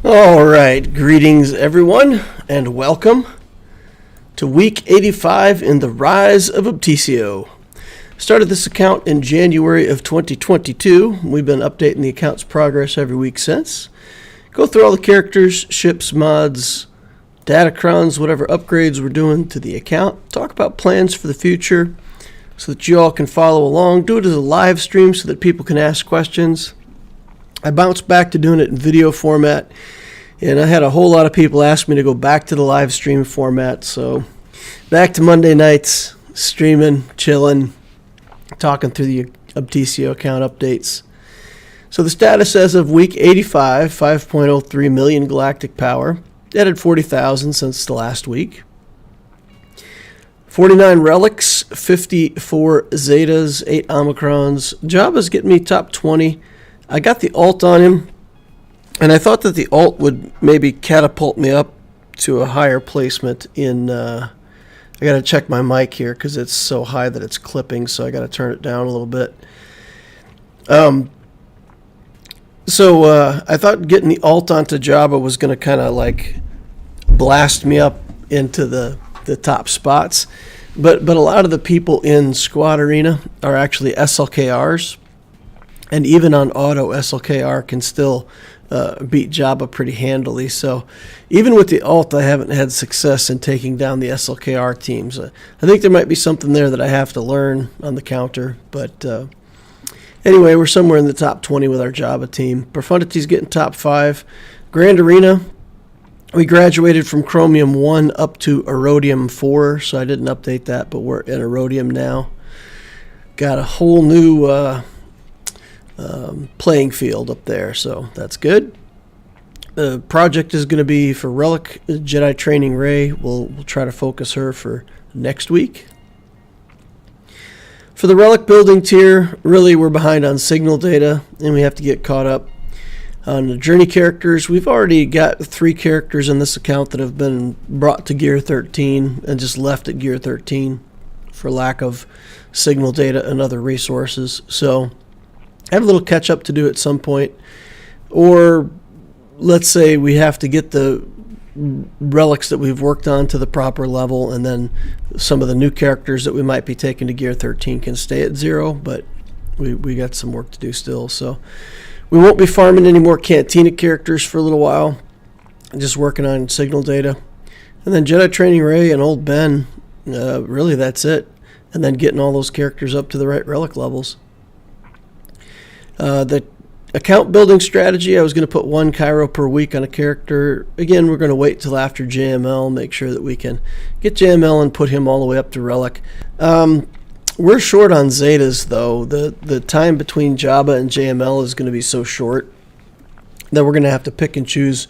All right, greetings everyone, and welcome to week 85 in the Rise of Obticeo. Started this account in January of 2022. We've been updating the account's progress every week since. Go through all the characters, ships, mods, datacrons, whatever upgrades we're doing to the account. Talk about plans for the future so that you all can follow along. Do it as a live stream so that people can ask questions. I bounced back to doing it in video format, and I had a whole lot of people ask me to go back to the live stream format. So back to Monday nights, streaming, chilling, talking through the Obticeo account updates. So the status as of week 85, 5.03 million galactic power. Added 40,000 since the last week. 49 relics, 54 zetas, 8 omicrons. Jabba's getting me top 20. I got the alt on him, and I thought that the alt would maybe catapult me up to a higher placement in... I got to check my mic here because it's so high that it's clipping, so I got to turn it down a little bit. So I thought getting the alt onto Jabba was going to kind of like blast me up into the top spots. But a lot of the people in Squad Arena are actually SLKRs. And even on auto, SLKR can still beat Jabba pretty handily. So even with the alt, I haven't had success in taking down the SLKR teams. I think there might be something there that I have to learn on the counter. But anyway, we're somewhere in the top 20 with our Jabba team. Profundity's getting top 5. Grand Arena, we graduated from Chromium 1 up to Erodium 4, so I didn't update that, but we're in Erodium now. Got a whole new... playing field up there, so that's good. The project is going to be for Relic, Jedi Training Ray. We'll try to focus her for next week. For the Relic building tier, really we're behind on signal data, and we have to get caught up on the journey characters. We've already got 3 characters in this account that have been brought to Gear 13 and just left at Gear 13 for lack of signal data and other resources. So I have a little catch up to do at some point, or let's say we have to get the relics that we've worked on to the proper level, and then some of the new characters that we might be taking to Gear 13 can stay at 0, but we got some work to do still. So we won't be farming any more Cantina characters for a little while, just working on signal data. And then Jedi Training Ray and Old Ben, really that's it. And then getting all those characters up to the right relic levels. The account building strategy, I was going to put 1 Cairo per week on a character. Again, we're going to wait till after JML, make sure that we can get JML and put him all the way up to Relic. We're short on Zetas, though. The time between Jabba and JML is going to be so short that we're going to have to pick and choose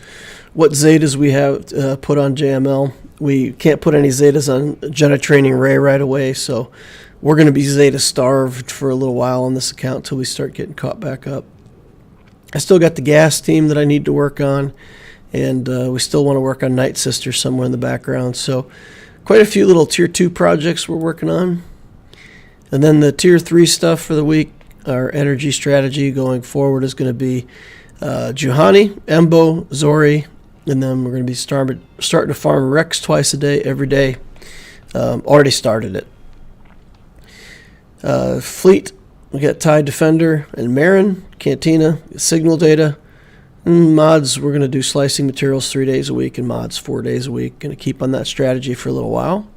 what Zetas we have put on JML. We can't put any Zetas on Jedi Training Ray right away, so we're going to be Zeta starved for a little while on this account until we start getting caught back up. I still got the gas team that I need to work on, and we still want to work on Night Sister somewhere in the background. So quite a few little Tier 2 projects we're working on. And then the Tier 3 stuff for the week, our energy strategy going forward is going to be Juhani, Embo, Zori, and then we're going to be starting to farm Reqs twice a day, every day. Already started it. Fleet, we got TIE Defender and Marin, Cantina, signal data. And mods, we're going to do slicing materials 3 days a week and mods 4 days a week. Going to keep on that strategy for a little while.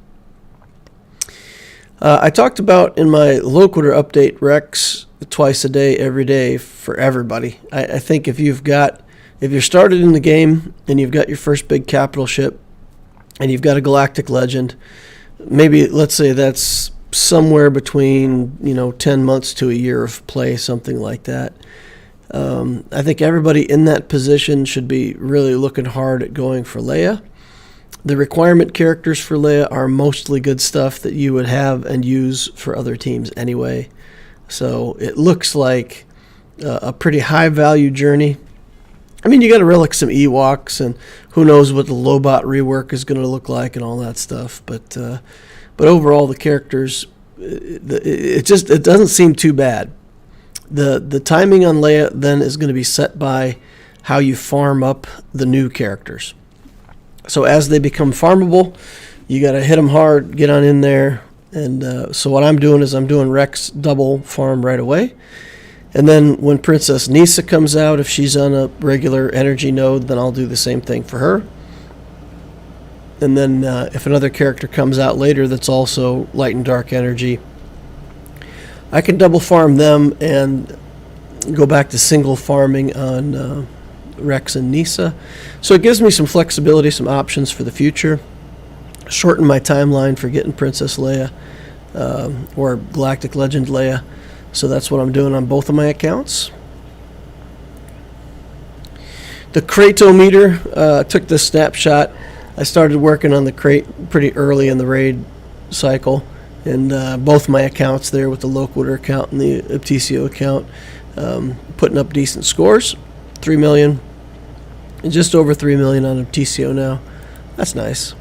I talked about in my Loquitur update Reqs twice a day, every day for everybody. I think if you're started in the game and you've got your first big capital ship and you've got a galactic legend, maybe let's say that's somewhere between 10 months to a year of play, something like that. I think everybody in that position should be really looking hard at going for Leia. The requirement characters for Leia are mostly good stuff that you would have and use for other teams anyway. So it looks like a pretty high value journey. I mean, you got to relic some Ewoks, and who knows what the Lobot rework is going to look like and all that stuff. But overall, the characters, it doesn't seem too bad. The timing on Leia then is going to be set by how you farm up the new characters. So as they become farmable, you got to hit them hard, get on in there. And so what I'm doing is I'm doing Reqs double farm right away. And then when Princess Nissa comes out, if she's on a regular energy node, then I'll do the same thing for her. And then if another character comes out later that's also light and dark energy, I can double farm them and go back to single farming on Reqs and Nissa. So it gives me some flexibility, some options for the future. Shorten my timeline for getting Princess Leia or Galactic Legend Leia. So that's what I'm doing on both of my accounts. The Kraytometer, took this snapshot. I started working on the Krayt pretty early in the raid cycle, and both my accounts there with the Loquitur account and the Obticeo account, putting up decent scores. 3 million, and just over 3 million on Obticeo now. That's nice.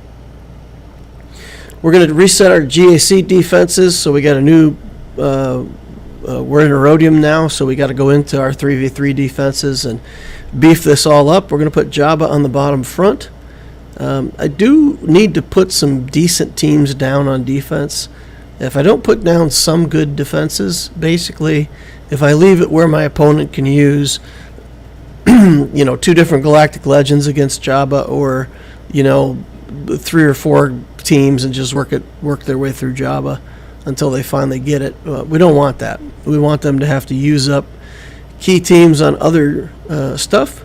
We're going to reset our GAC defenses, so we got a new, we're in Erodium now, so we got to go into our 3v3 defenses and beef this all up. We're going to put Jabba on the bottom front. I do need to put some decent teams down on defense. If I don't put down some good defenses, basically, if I leave it where my opponent can use, 2 different Galactic Legends against Jabba, or, 3 or 4 teams and just work their way through Jabba until they finally get it. We don't want that. We want them to have to use up key teams on other stuff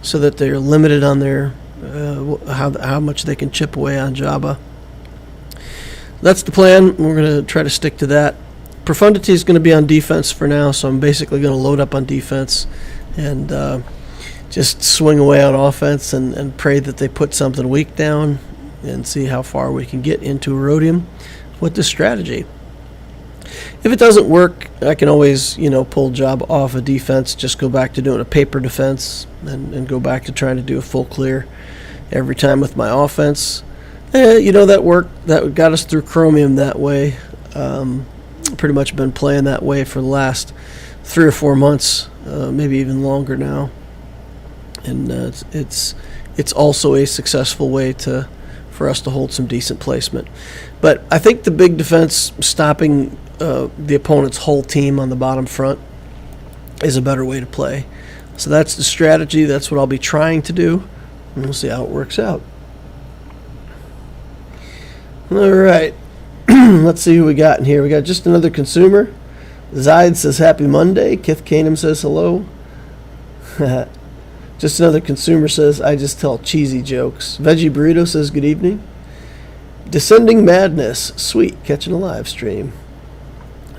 so that they're limited on their how much they can chip away on Jabba. That's the plan. We're going to try to stick to that. Profundity is going to be on defense for now, so I'm basically going to load up on defense and just swing away on offense and pray that they put something weak down and see how far we can get into Erodium with this strategy. If it doesn't work, I can always, pull Jabba off a defense, just go back to doing a paper defense and go back to trying to do a full clear every time with my offense. That worked. That got us through Chromium that way. Pretty much been playing that way for the last 3 or 4 months, maybe even longer now. And it's also a successful way for us to hold some decent placement. But I think the big defense, stopping the opponent's whole team on the bottom front, is a better way to play. So that's the strategy. That's what I'll be trying to do, and we'll see how it works out. All right. Let's see who we got in here. We got just another consumer. Zide says happy Monday. Kith Canum says hello. Just another consumer says I just tell cheesy jokes. Veggie Burrito says good evening. Descending Madness. Sweet. Catching a live stream.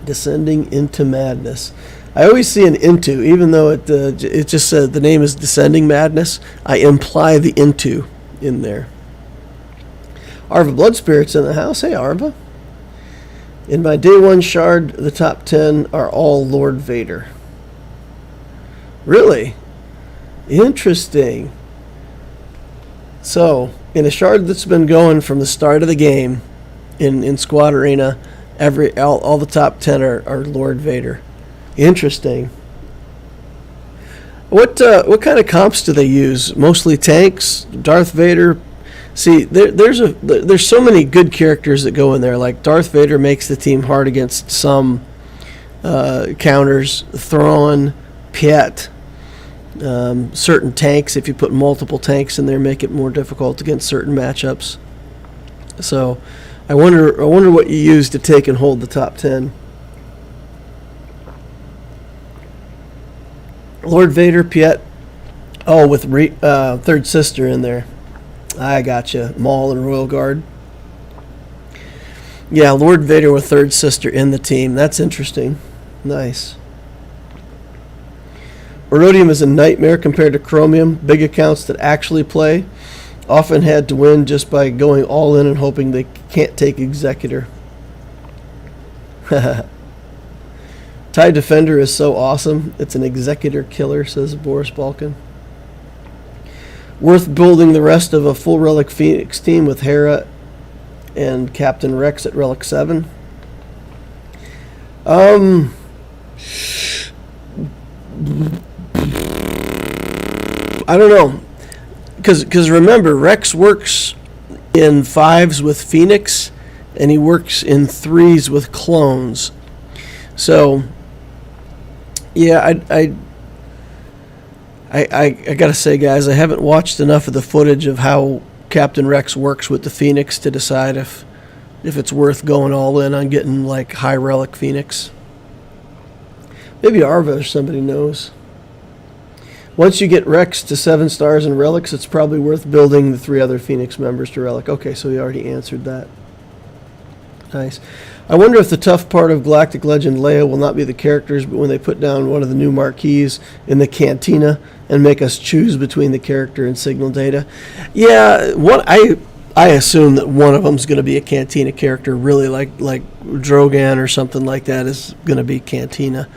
Descending into Madness. I always see an into, even though it just said the name is Descending Madness. I imply the into in there. Arva Blood Spirit's in the house. Hey, Arva. In my day 1 shard, the top 10 are all Lord Vader. Really? Interesting. So, in a shard that's been going from the start of the game, in Squad Arena, all the top 10 are Lord Vader. Interesting. What kind of comps do they use? Mostly tanks, Darth Vader. See, there's so many good characters that go in there. Like Darth Vader makes the team hard against some counters. Thrawn, Piet, certain tanks. If you put multiple tanks in there, make it more difficult against certain matchups. So, I wonder what you use to take and hold the top 10. Lord Vader, Piet. Oh, with Third Sister in there. I gotcha. Maul and Royal Guard. Yeah, Lord Vader with Third Sister in the team. That's interesting. Nice. Erodium is a nightmare compared to Chromium. Big accounts that actually play often had to win just by going all in and hoping they can't take Executor. TIE Defender is so awesome. It's an Executor killer, says Boris Balkan. Worth building the rest of a full Relic Phoenix team with Hera and Captain Reqs at Relic 7. I don't know, because remember, Reqs works in 5s with Phoenix, and he works in 3s with clones. So, yeah, I gotta say, guys, I haven't watched enough of the footage of how Captain Reqs works with the Phoenix to decide if it's worth going all in on getting like high relic Phoenix. Maybe Arva or somebody knows. Once you get Reqs to 7 stars in relics, it's probably worth building the 3 other Phoenix members to relic. Okay, so we already answered that. Nice. I wonder if the tough part of Galactic Legend Leia will not be the characters, but when they put down one of the new marquees in the cantina and make us choose between the character and signal data. Yeah, I assume that one of them is going to be a cantina character, really like Drogan or something like that is going to be cantina.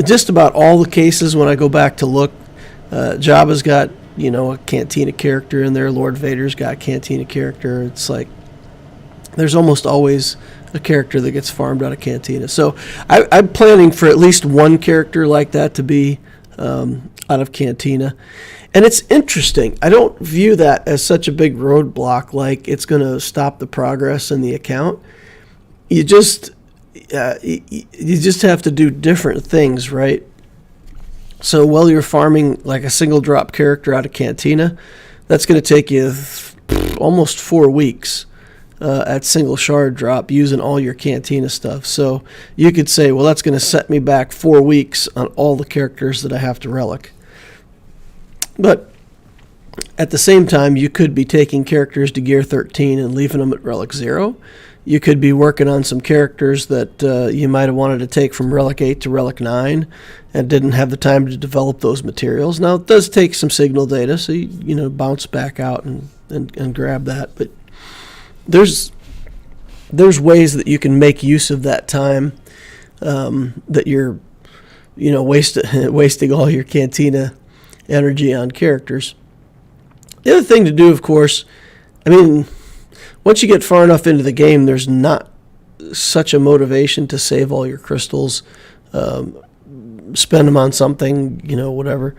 Just about all the cases when I go back to look, Jabba's got, a cantina character in there. Lord Vader's got a cantina character. It's like there's almost always a character that gets farmed out of cantina. So I'm planning for at least one character like that to be out of cantina. And it's interesting. I don't view that as such a big roadblock, like it's going to stop the progress in the account. You just have to do different things, right? So while you're farming like a single drop character out of cantina, that's going to take you almost 4 weeks at single shard drop using all your cantina stuff. So you could say, well, that's going to set me back 4 weeks on all the characters that I have to relic. But at the same time, you could be taking characters to Gear 13 and leaving them at Relic 0. You could be working on some characters that you might have wanted to take from Relic 8 to Relic 9 and didn't have the time to develop those materials. Now, it does take some signal data, so you bounce back out and grab that. But there's ways that you can make use of that time that you're wasting all your cantina energy on characters. The other thing to do, of course, once you get far enough into the game, there's not such a motivation to save all your crystals, spend them on something, whatever.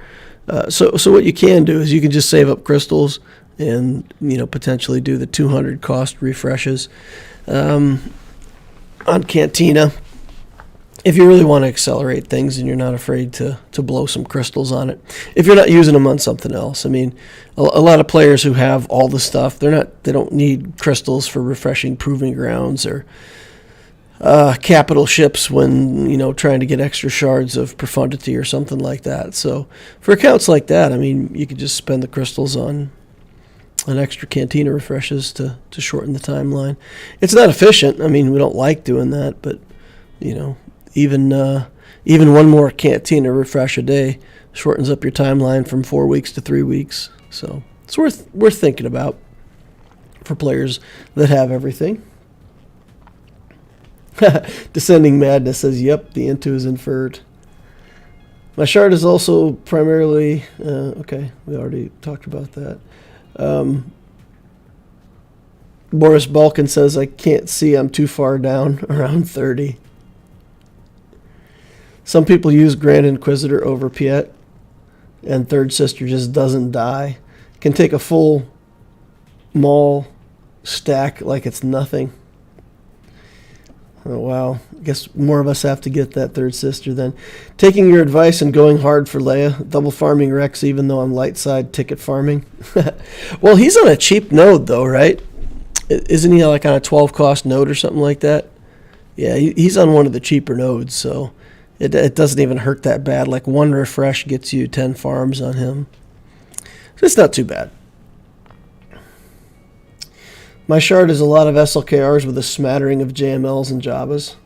So what you can do is you can just save up crystals and, potentially do the 200 cost refreshes on Cantina if you really want to accelerate things and you're not afraid to blow some crystals on it. If you're not using them on something else. A lot of players who have all the stuff, they don't need crystals for refreshing proving grounds or capital ships when, trying to get extra shards of profundity or something like that. So for accounts like that, you could just spend the crystals on extra Cantina refreshes to shorten the timeline. It's not efficient. We don't like doing that, but, even one more Cantina refresh a day shortens up your timeline from 4 weeks to 3 weeks. So it's worth thinking about for players that have everything. Descending Madness says, yep, the Into is inferred. My shard is also primarily... okay, we already talked about that. Boris Balkan says, I can't see, I'm too far down, around 30. Some people use Grand Inquisitor over Piet, and Third Sister just doesn't die. Can take a full Maul stack like it's nothing. Oh, wow. I guess more of us have to get that Third Sister then. Taking your advice and going hard for Leia. Double farming Reqs even though I'm light side ticket farming. Well, he's on a cheap node though, right? Isn't he like on a 12 cost node or something like that? Yeah, he's on one of the cheaper nodes, so it doesn't even hurt that bad. Like one refresh gets you 10 farms on him. So it's not too bad. My shard is a lot of SLKRs with a smattering of JMLs and Jabbas.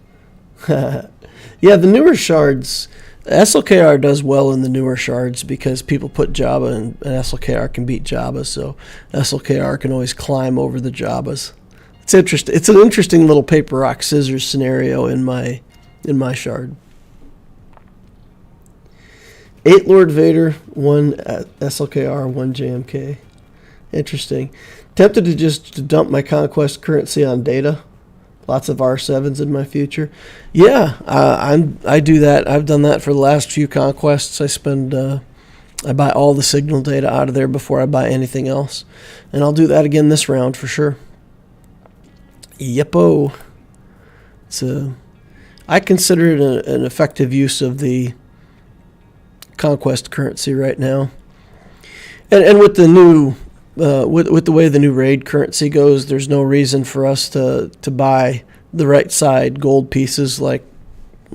Yeah, the newer shards, SLKR does well in the newer shards because people put Jabba and SLKR can beat Jabba, so SLKR can always climb over the Jabbas. It's interesting. It's an interesting little paper, rock, scissors scenario in my shard. 8 Lord Vader, 1 SLKR, 1 JMK. Interesting. Tempted to just dump my conquest currency on data. Lots of R7s in my future. Yeah, I do that. I've done that for the last few conquests. I spend I buy all the signal data out of there before I buy anything else. And I'll do that again this round for sure. Yeppo. I consider it an effective use of the conquest currency right now. And with the new, with the way the new raid currency goes, there's no reason for us to buy the right side gold pieces like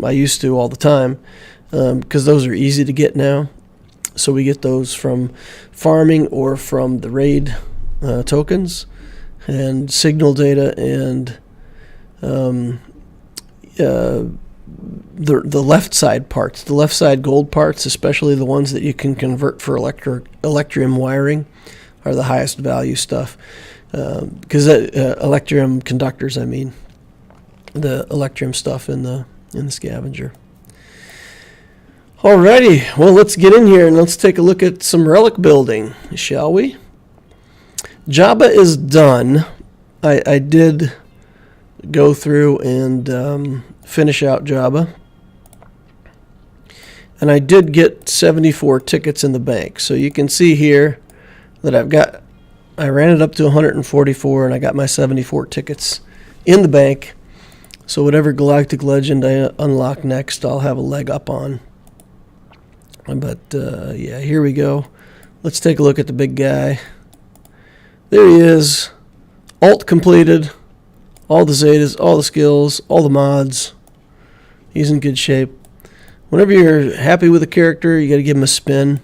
I used to all the time, because those are easy to get now. So we get those from farming or from the raid tokens and signal data and the left side parts, the left side gold parts, especially the ones that you can convert for electrium wiring, are the highest value stuff. Because electrium conductors, I mean, the electrium stuff in the scavenger. Alrighty, well, let's get in here and let's take a look at some relic building, shall we? Jabba is done. I did go through and finish out Jabba. And I did get 74 tickets in the bank. So you can see here that I ran it up to 144 and I got my 74 tickets in the bank. So whatever Galactic Legend I unlock next, I'll have a leg up on. But yeah, here we go. Let's take a look at the big guy. There he is. Alt completed. All the Zetas, all the skills, all the mods. He's in good shape. Whenever you're happy with a character, you got to give him a spin.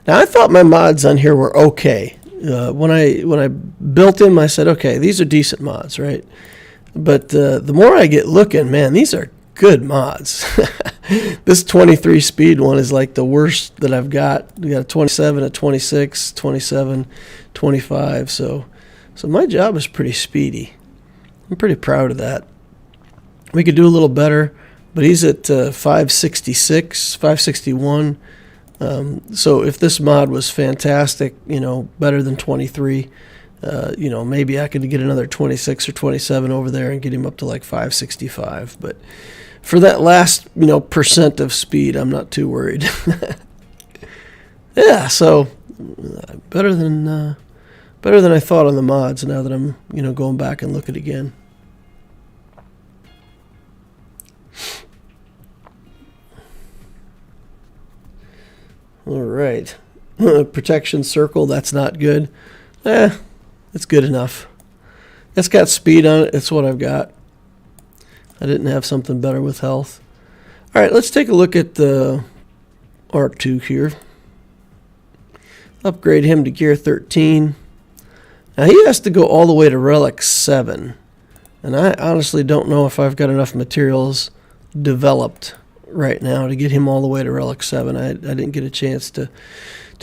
Now, I thought my mods on here were okay. When I built him, I said, okay, these are decent mods, right? But the more I get looking, man, these are good mods. This 23 speed one is like the worst that I've got. We got a 27, a 26, 27, 25. So my job is pretty speedy. I'm pretty proud of that. We could do a little better, but he's at 566, 561. So if this mod was fantastic, better than 23, maybe I could get another 26 or 27 over there and get him up to like 565. But for that last, percent of speed, I'm not too worried. Yeah, so better than I thought on the mods. Now that I'm, going back and look at it again. All right, protection circle. That's not good. It's good enough. It's got speed on it. It's what I've got. I didn't have something better with health. All right, let's take a look at the R2 here. Upgrade him to gear 13. Now he has to go all the way to Relic 7. And I honestly don't know if I've got enough materials developed right now to get him all the way to Relic 7. I didn't get a chance to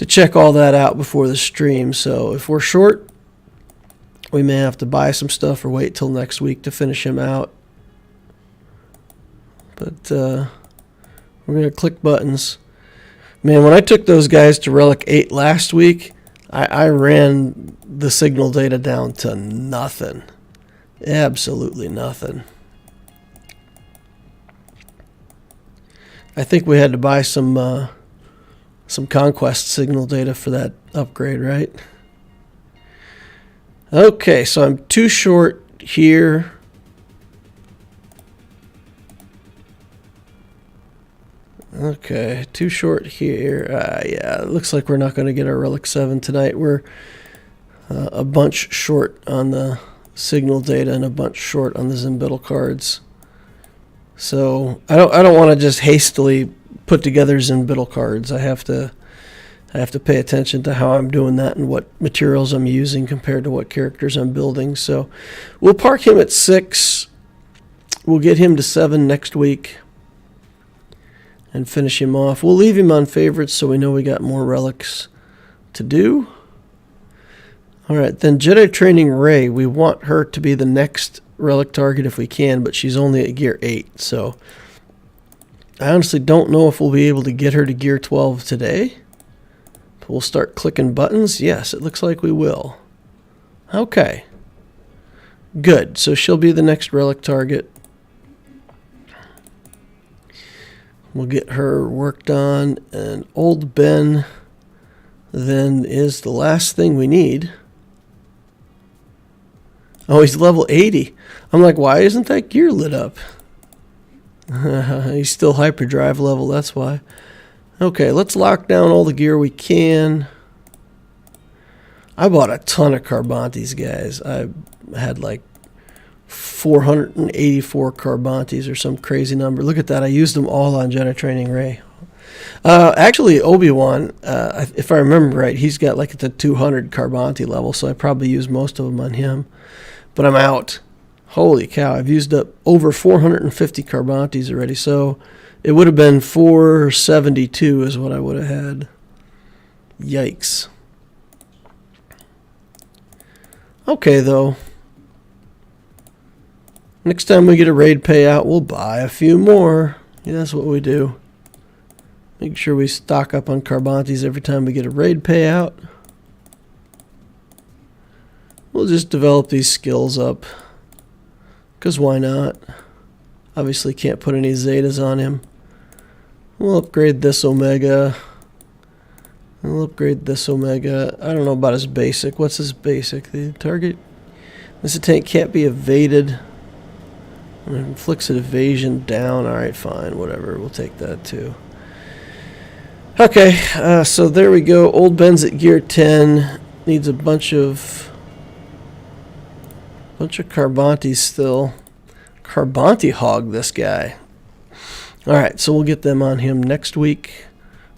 check all that out before the stream. So if we're short, we may have to buy some stuff or wait till next week to finish him out. But we're going to click buttons. Man, when I took those guys to Relic 8 last week, I ran the signal data down to nothing. Absolutely nothing. I think we had to buy some conquest signal data for that upgrade, right? Okay, so I'm too short here. Okay, too short here. Yeah, it looks like we're not going to get our Relic 7 tonight. We're a bunch short on the signal data and a bunch short on the Zimbital cards. So I don't want to just hastily put together Zimbital cards. I have to pay attention to how I'm doing that and what materials I'm using compared to what characters I'm building. So we'll park him at 6. We'll get him to 7 next week and finish him off. We'll leave him on favorites so we know we got more relics to do. All right, then Jedi Training Rey. We want her to be the next relic target if we can, but she's only at gear 8. So I honestly don't know if we'll be able to get her to gear 12 today. But we'll start clicking buttons. Yes, it looks like we will. Okay. Good. So she'll be the next relic target. We'll get her worked on, and old Ben then is the last thing we need. Oh, he's level 80. I'm like, why isn't that gear lit up? He's still hyperdrive level, that's why. Okay, let's lock down all the gear we can. I bought a ton of Carbantes, guys. I had like 484 Carbantes or some crazy number. Look at that. I used them all on Jedi Training Ray. Actually, Obi-Wan, if I remember right, he's got like the 200 Carbante level, so I probably used most of them on him. But I'm out. Holy cow, I've used up over 450 Carbantes already, so it would have been 472 is what I would have had. Yikes. Okay, though. Next time we get a raid payout, we'll buy a few more. Yeah, that's what we do. Make sure we stock up on Carbantes every time we get a raid payout. We'll just develop these skills up. Because why not? Obviously can't put any Zetas on him. We'll upgrade this Omega. We'll upgrade this Omega. I don't know about his basic. What's his basic? The target. This tank can't be evaded. Inflicts an evasion down. Alright, fine. Whatever. We'll take that too. Okay, so there we go. Old Ben's at gear 10. Needs a bunch of Carbantes still. Carbante hog this guy. Alright, so we'll get them on him next week.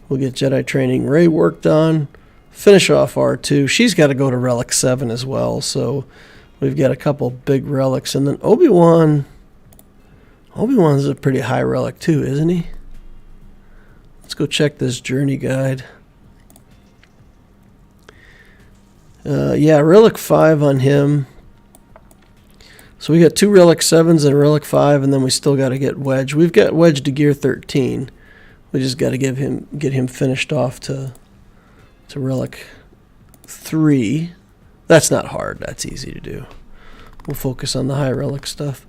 We'll get Jedi Training Ray worked on. Finish off R2. She's got to go to Relic 7 as well, so we've got a couple big relics. And then Obi-Wan. Obi-Wan's a pretty high relic too, isn't he? Let's go check this journey guide. Yeah, Relic 5 on him. So we got 2 Relic 7s and a Relic 5, and then we still got to get Wedge. We've got Wedge to gear 13. We just got to get him finished off to Relic 3. That's not hard. That's easy to do. We'll focus on the high Relic stuff.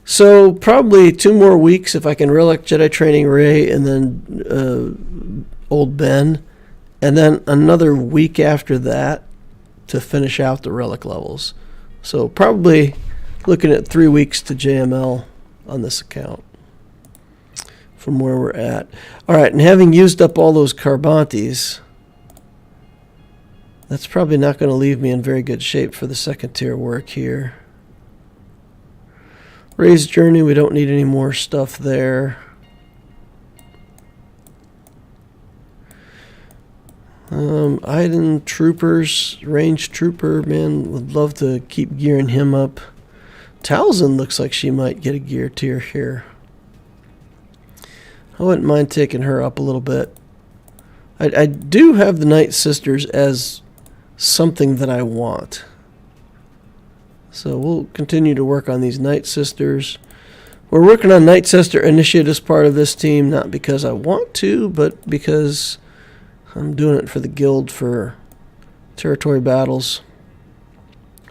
So probably 2 more weeks if I can Relic Jedi Training Ray and then Old Ben. And then another week after that to finish out the Relic levels. So probably looking at 3 weeks to JML on this account from where we're at. Alright, and having used up all those Carbantes, that's probably not going to leave me in very good shape for the second tier work here. Ray's Journey, we don't need any more stuff there. Iden Troopers, Range Trooper, man, would love to keep gearing him up. Talzin looks like she might get a gear tier here. I wouldn't mind taking her up a little bit. I do have the Night Sisters as something that I want. So we'll continue to work on these Night Sisters. We're working on Night Sister Initiate as part of this team, not because I want to, but because I'm doing it for the guild for territory battles.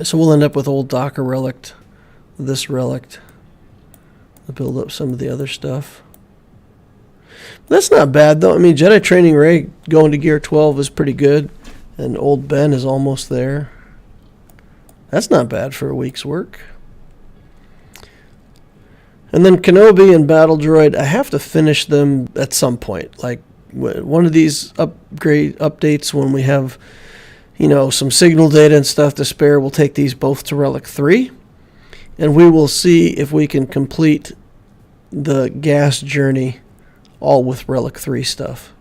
So we'll end up with old Docker Relic, this Relic. We'll build up some of the other stuff. That's not bad though. I mean, Jedi Training Ray going to gear 12 is pretty good, and old Ben is almost there. That's not bad for a week's work. And then Kenobi and Battle Droid, I have to finish them at some point. Like one of these updates when we have, you know, some signal data and stuff to spare, we'll take these both to Relic 3. And we will see if we can complete the gas journey all with Relic 3 stuff.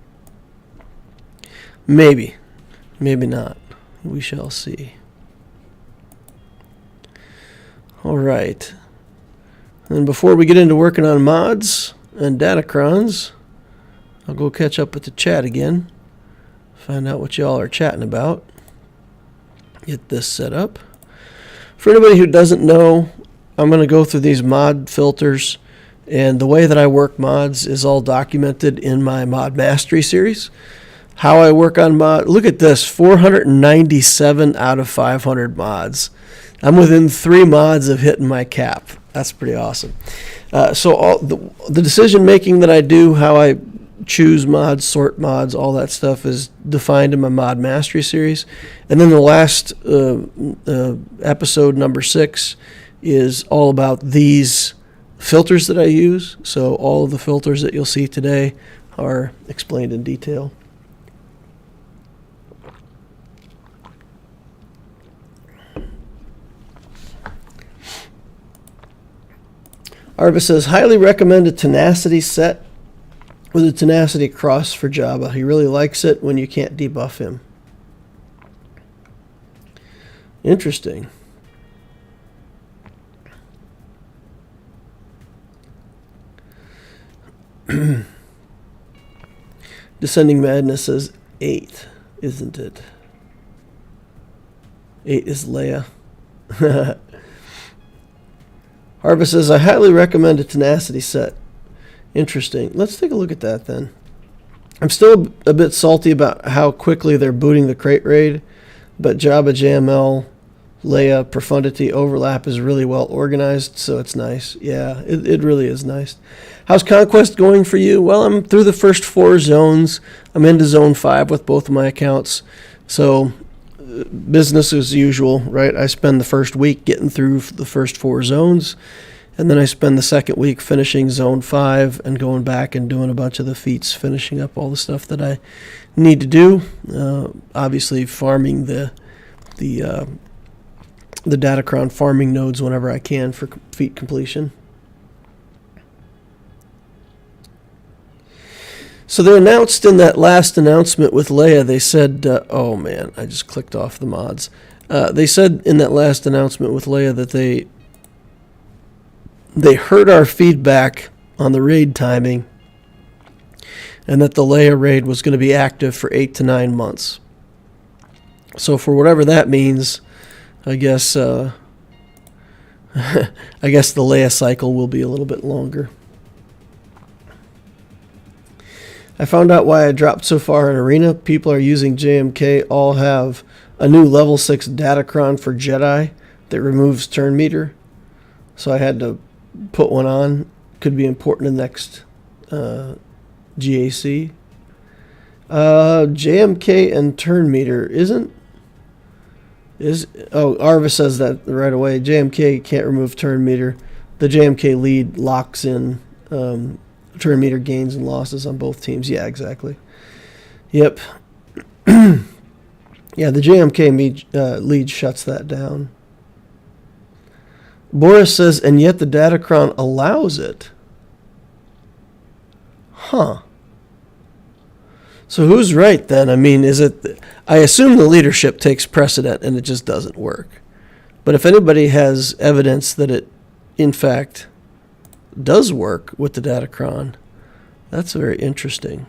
Maybe. Maybe not. We shall see. Alright. And before we get into working on mods and datacrons, I'll go catch up with the chat again. Find out what y'all are chatting about. Get this set up. For anybody who doesn't know, I'm going to go through these mod filters. And the way that I work mods is all documented in my Mod Mastery series. How I work on mod. Look at this, 497 out of 500 mods. I'm within 3 mods of hitting my cap. That's pretty awesome. So all the decision making that I do, how I choose mods, sort mods, all that stuff is defined in my mod mastery series. And then the last episode, number 6, is all about these filters that I use. So all of the filters that you'll see today are explained in detail. Arva says, highly recommend a Tenacity set with a Tenacity cross for Jabba. He really likes it when you can't debuff him. Interesting. Descending Madness says 8, isn't it? 8 is Leia. Harvest says, I highly recommend a Tenacity set. Interesting. Let's take a look at that then. I'm still a bit salty about how quickly they're booting the Krayt raid, but Jabba, JML, Leia, Profundity overlap is really well organized, so it's nice. Yeah, it really is nice. How's Conquest going for you? Well, I'm through the first 4 zones. I'm into Zone 5 with both of my accounts. So business as usual, right? I spend the first week getting through the first 4 zones, and then I spend the second week finishing Zone 5 and going back and doing a bunch of the feats, finishing up all the stuff that I need to do. Obviously, farming the Datacron farming nodes whenever I can for feat completion. So they announced in that last announcement with Leia, they said, oh man, I just clicked off the mods. They said in that last announcement with Leia that they heard our feedback on the raid timing and that the Leia raid was going to be active for 8 to 9 months. So for whatever that means, I guess I guess the Leia cycle will be a little bit longer. I found out why I dropped so far in Arena. People are using JMK, all have a new level 6 Datacron for Jedi that removes turn meter. So I had to put one on. Could be important in the next GAC. JMK and turn meter Arva says that right away. JMK can't remove turn meter. The JMK lead locks in turn meter gains and losses on both teams. Yeah, exactly. Yep. Yeah, the JMK lead shuts that down. Boris says, and yet the Datacron allows it. Huh. So who's right then? I mean, I assume the leadership takes precedent and it just doesn't work. But if anybody has evidence that it, in fact, does work with the Datacron, that's very interesting.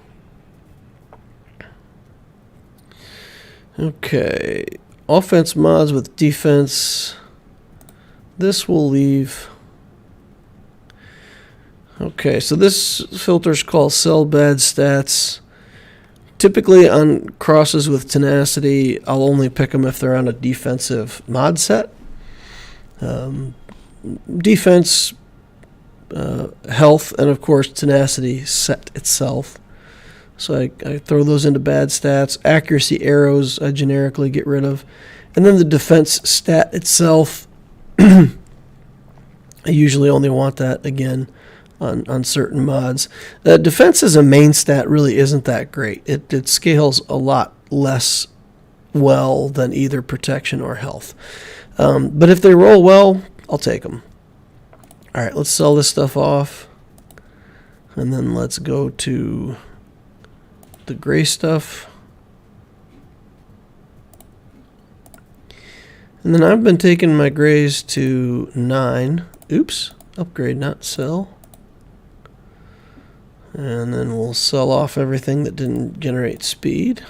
Okay. Offense mods with defense. This will leave. Okay, so this filter's called Sell Bad Stats. Typically on crosses with Tenacity, I'll only pick them if they're on a defensive mod set. Defense, health, and of course Tenacity set itself. So I throw those into bad stats. Accuracy arrows I generically get rid of. And then the defense stat itself, I usually only want that again on certain mods. Defense as a main stat really isn't that great. It scales a lot less well than either protection or health. But if they roll well, I'll take them. All right, let's sell this stuff off. And then let's go to the gray stuff. And then I've been taking my grays to 9. Oops, upgrade, not sell. And then we'll sell off everything that didn't generate speed.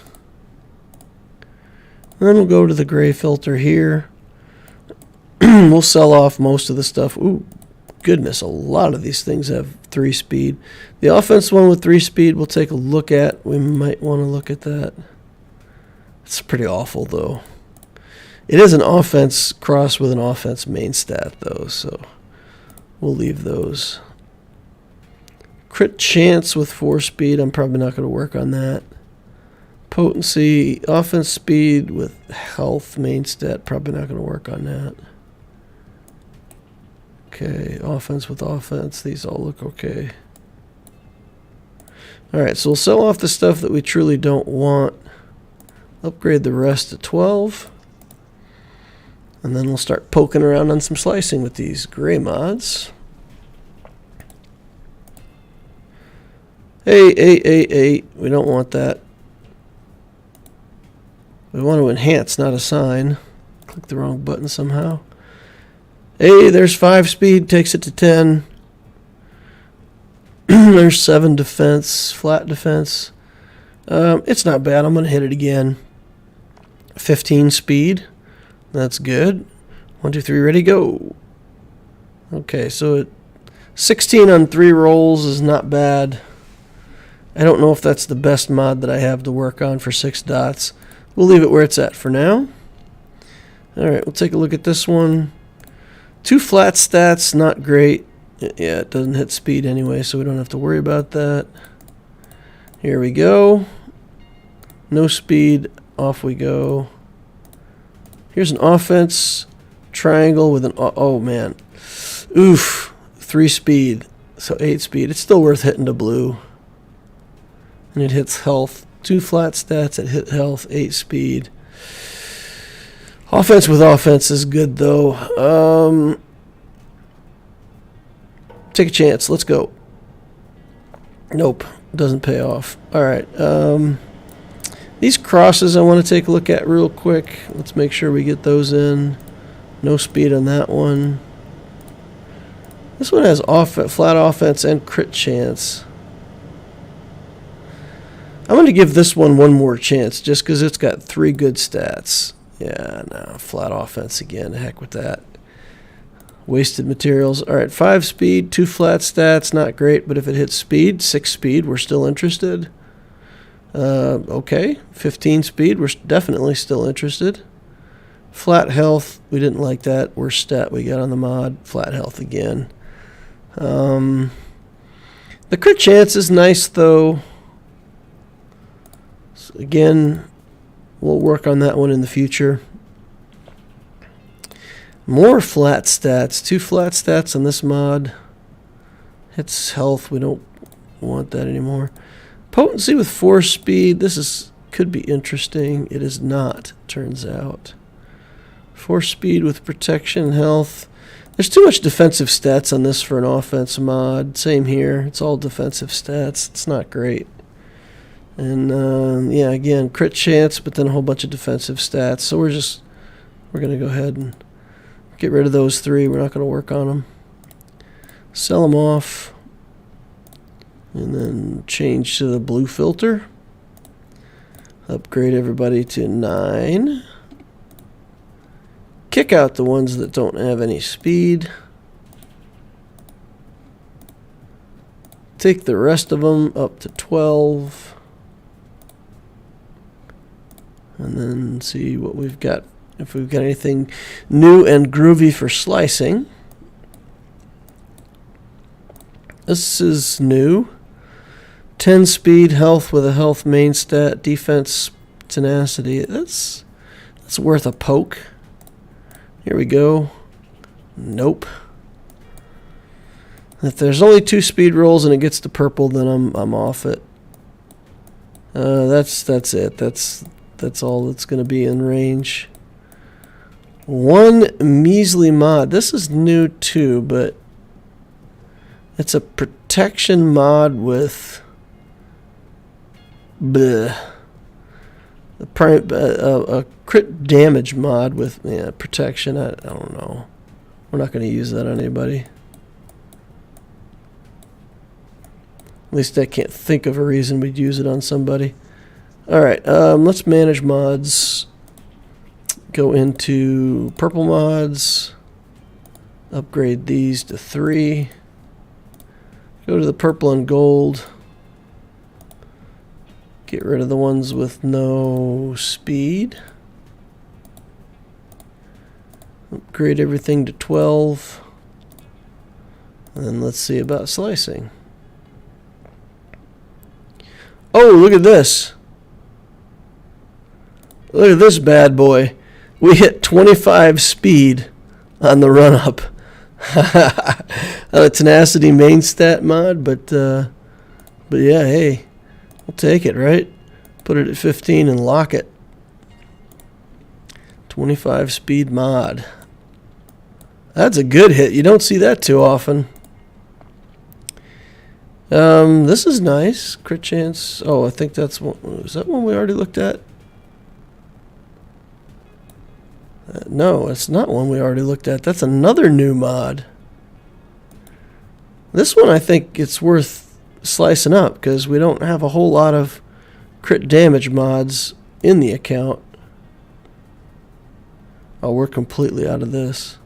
And then we'll go to the gray filter here. We'll sell off most of the stuff. Ooh, goodness, a lot of these things have 3 speed. The offense one with 3 speed we'll take a look at. We might want to look at that. It's pretty awful, though. It is an offense cross with an offense main stat, though, so We'll leave those. Crit chance with 4 speed, I'm probably not going to work on that. Potency, offense speed with health, main stat, probably not going to work on that. Okay, offense with offense, these all look okay. Alright, so we'll sell off the stuff that we truly don't want. Upgrade the rest to 12. And then we'll start poking around on some slicing with these gray mods. Hey, we don't want that. We want to enhance, not assign. Click the wrong button somehow. Hey, there's 5 speed, takes it to 10. There's 7 defense, flat defense. It's not bad, I'm going to hit it again. 15 speed, that's good. 1, 2, 3, ready, go. Okay, so 16 on 3 rolls is not bad. I don't know if that's the best mod that I have to work on for 6 dots. We'll leave it where it's at for now. Alright, we'll take a look at this one. 2 flat stats, not great. Yeah, it doesn't hit speed anyway, so we don't have to worry about that. Here we go. No speed, off we go. Here's an offense triangle with an... Oh, man. Oof. 3 speed, so 8 speed. It's still worth hitting to blue. And it hits health. 2 flat stats, it hit health, 8 speed. Offense with offense is good, though. Take a chance. Let's go. Nope. Doesn't pay off. Alright. These crosses I want to take a look at real quick. Let's make sure we get those in. No speed on that one. This one has flat offense and crit chance. I'm going to give this one more chance just because it's got 3 good stats. Yeah, no, flat offense again. Heck with that. Wasted materials. Alright, 5 speed, 2 flat stats. Not great, but if it hits speed, 6 speed, we're still interested. Okay, 15 speed, we're definitely still interested. Flat health, we didn't like that. Worst stat we got on the mod. Flat health again. The crit chance is nice, though. So again, we'll work on that one in the future. More flat stats. 2 flat stats on this mod. Hits health. We don't want that anymore. Potency with 4 speed. This could be interesting. It is not, turns out. 4 speed with protection and health. There's too much defensive stats on this for an offense mod. Same here. It's all defensive stats. It's not great. And yeah, again, crit chance, but then a whole bunch of defensive stats. So we're going to go ahead and get rid of those 3. We're not going to work on them. Sell them off. And then change to the blue filter. Upgrade everybody to 9. Kick out the ones that don't have any speed. Take the rest of them up to 12. And then see what we've got. If we've got anything new and groovy for slicing. This is new. 10 speed, health with a health main stat, defense, tenacity. That's worth a poke. Here we go. Nope. If there's only 2 speed rolls and it gets to purple, then I'm off it. That's it. That's all that's going to be in range. 1 measly mod. This is new too, but it's a protection mod with a crit damage mod with protection. I don't know. We're not going to use that on anybody. At least I can't think of a reason we'd use it on somebody. Alright, let's manage mods. Go into purple mods. Upgrade these to 3. Go to the purple and gold. Get rid of the ones with no speed. Upgrade everything to 12. And then let's see about slicing. Oh, look at this. Look at this bad boy. We hit 25 speed on the run-up. A Tenacity main stat mod, but yeah, hey, we'll take it, right? Put it at 15 and lock it. 25 speed mod. That's a good hit. You don't see that too often. This is nice. Crit chance. Oh, I think that's one. Is that one we already looked at? No, it's not one we already looked at. That's another new mod. This one I think it's worth slicing up because we don't have a whole lot of crit damage mods in the account. Oh, we're completely out of this.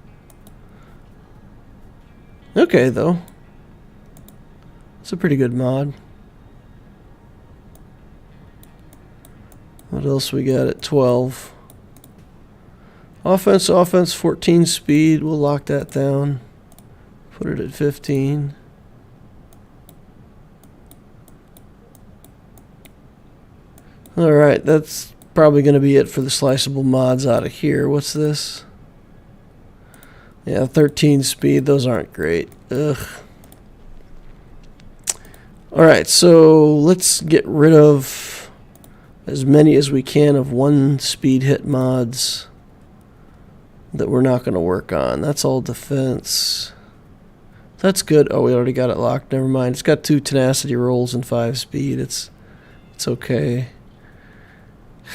Okay, though. It's a pretty good mod. What else we got at 12? Offense, 14 speed. We'll lock that down. Put it at 15. Alright, that's probably going to be it for the sliceable mods out of here. What's this? Yeah, 13 speed. Those aren't great. Ugh. Alright, so let's get rid of as many as we can of 1 speed hit mods that we're not going to work on. That's all defense. That's good. Oh, we already got it locked. Never mind. It's got 2 tenacity rolls and 5 speed. It's okay.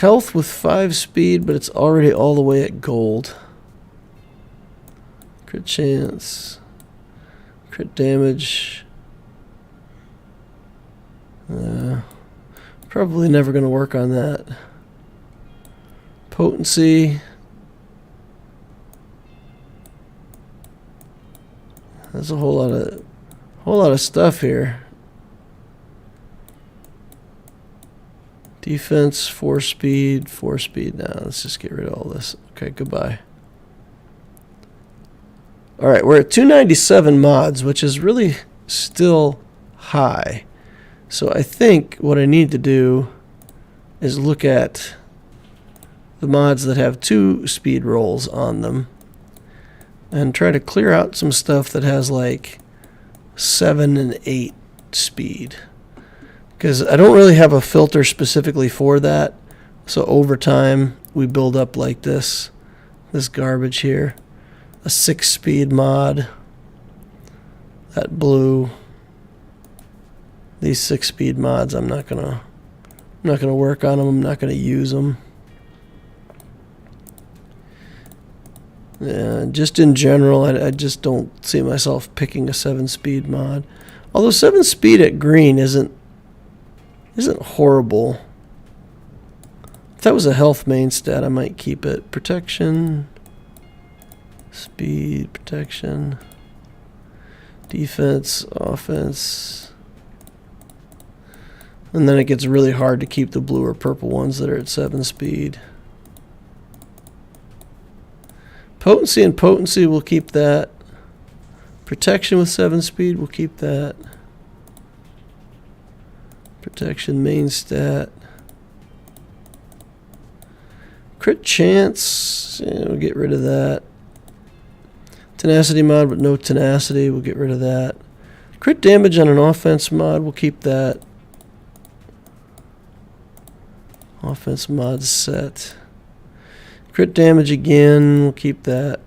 Health with 5 speed, but it's already all the way at gold. Crit chance. Crit damage. Probably never going to work on that. Potency. There's a whole lot of stuff here. Defense, 4 speed. Now let's just get rid of all this. Okay, goodbye. Alright, we're at 297 mods, which is really still high. So I think what I need to do is look at the mods that have 2 speed rolls on them and try to clear out some stuff that has like 7 and 8 speed. Because I don't really have a filter specifically for that. So over time, we build up like this garbage here. A 6 speed mod. That blue. These 6 speed mods, I'm not gonna work on them. I'm not gonna use them. Yeah, just in general, I just don't see myself picking a 7 speed mod. Although 7 speed at green isn't horrible. If that was a health main stat, I might keep it. Protection, speed, protection, defense, offense. And then it gets really hard to keep the blue or purple ones that are at 7 speed. Potency and potency, we'll keep that. Protection with 7 speed, we'll keep that. Protection main stat. Crit chance, yeah, we'll get rid of that. Tenacity mod with no tenacity, we'll get rid of that. Crit damage on an offense mod, we'll keep that. Offense mod set. Crit damage again, we'll keep that.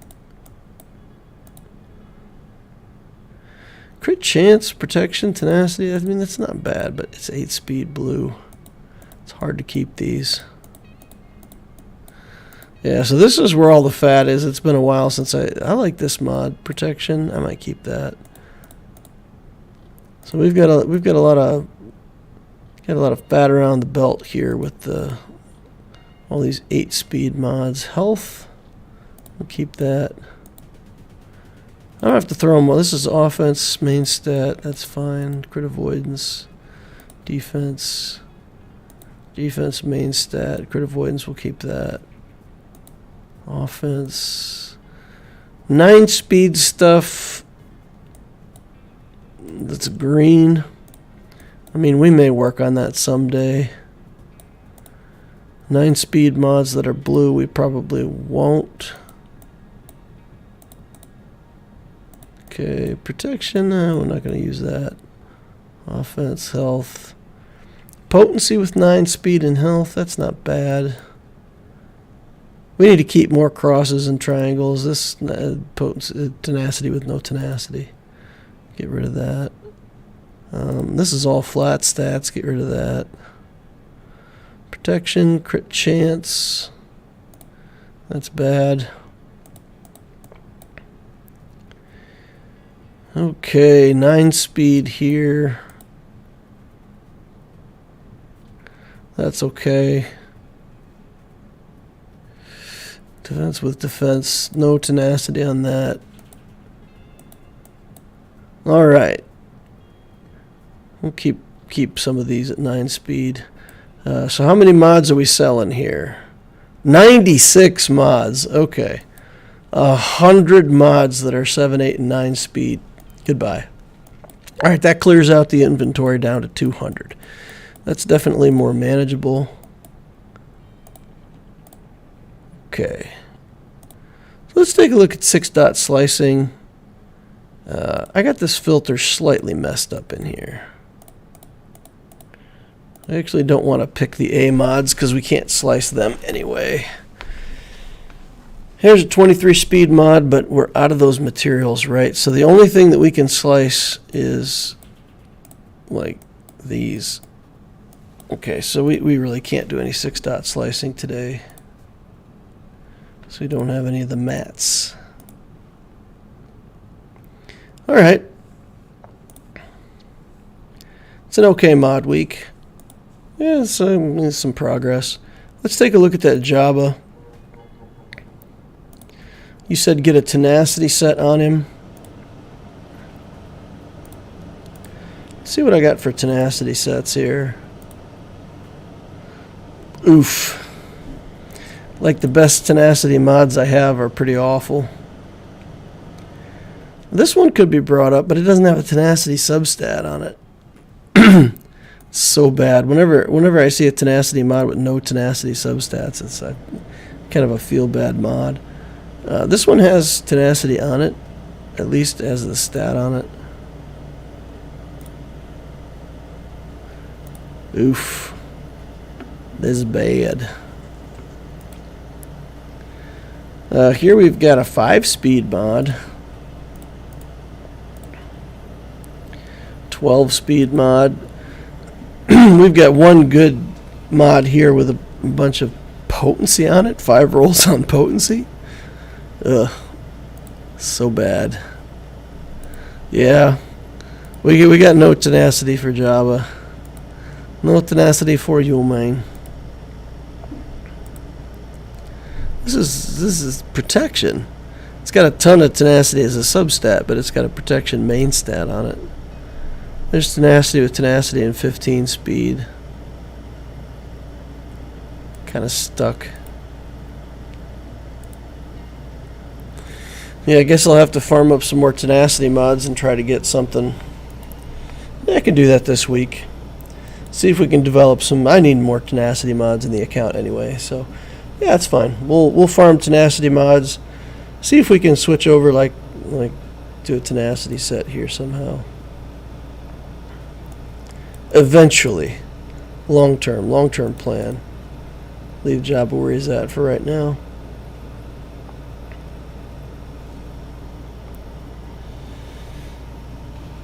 Crit chance, protection, tenacity, I mean that's not bad, but it's 8 speed blue. It's hard to keep these. Yeah, so this is where all the fat is. It's been a while since I like this mod, protection. I might keep that. So we've got a lot of fat around the belt here with all these 8 speed mods. Health, we'll keep that. I don't have to throw them all. This is offense, main stat, that's fine. Crit avoidance, defense, main stat, crit avoidance, we'll keep that. Offense, 9 speed stuff. that's green. I mean, we may work on that someday. 9 speed mods that are blue, we probably won't. Okay, protection, we're not going to use that. Offense, health. Potency with 9 speed and health, that's not bad. We need to keep more crosses and triangles. This potency, tenacity with no tenacity. Get rid of that. This is all flat stats, get rid of that. Protection, crit chance. That's bad. Okay, 9 speed here. That's okay. Defense with defense. No tenacity on that. Alright. We'll keep some of these at 9 speed. So how many mods are we selling here? 96 mods. Okay. 100 mods that are 7, 8, and 9 speed. Goodbye. Alright, that clears out the inventory down to 200. That's definitely more manageable. Okay. So let's take a look at 6-dot slicing. I got this filter slightly messed up in here. I actually don't want to pick the A mods because we can't slice them anyway. Here's a 23 speed mod, but we're out of those materials, right? So the only thing that we can slice is like these. Okay, so we really can't do any 6-dot slicing today. So we don't have any of the mats. Alright. It's an okay mod week. Yeah, it's some progress. Let's take a look at that Jabba. You said get a tenacity set on him. Let's see what I got for tenacity sets here. Oof. Like the best tenacity mods I have are pretty awful. This one could be brought up, but it doesn't have a tenacity substat on it. It's so bad. Whenever I see a tenacity mod with no tenacity substats, it's kind of a feel-bad mod. This one has tenacity on it, at least has the stat on it. Oof. This is bad. Here we've got a 5-speed mod. 12-speed mod. We've got one good mod here with a bunch of potency on it. 5 rolls on potency. Ugh. So bad. Yeah. We got no tenacity for Jabba. No tenacity for you, man. This is protection. It's got a ton of tenacity as a substat, but it's got a protection main stat on it. There's tenacity with tenacity and 15 speed. Kind of stuck. Yeah, I guess I'll have to farm up some more tenacity mods and try to get something. Yeah, I can do that this week. See if we can develop some. I need more tenacity mods in the account anyway, so yeah, it's fine. We'll farm tenacity mods. See if we can switch over like to a tenacity set here somehow. Eventually, long term plan. Leave Jabba where he's at for right now.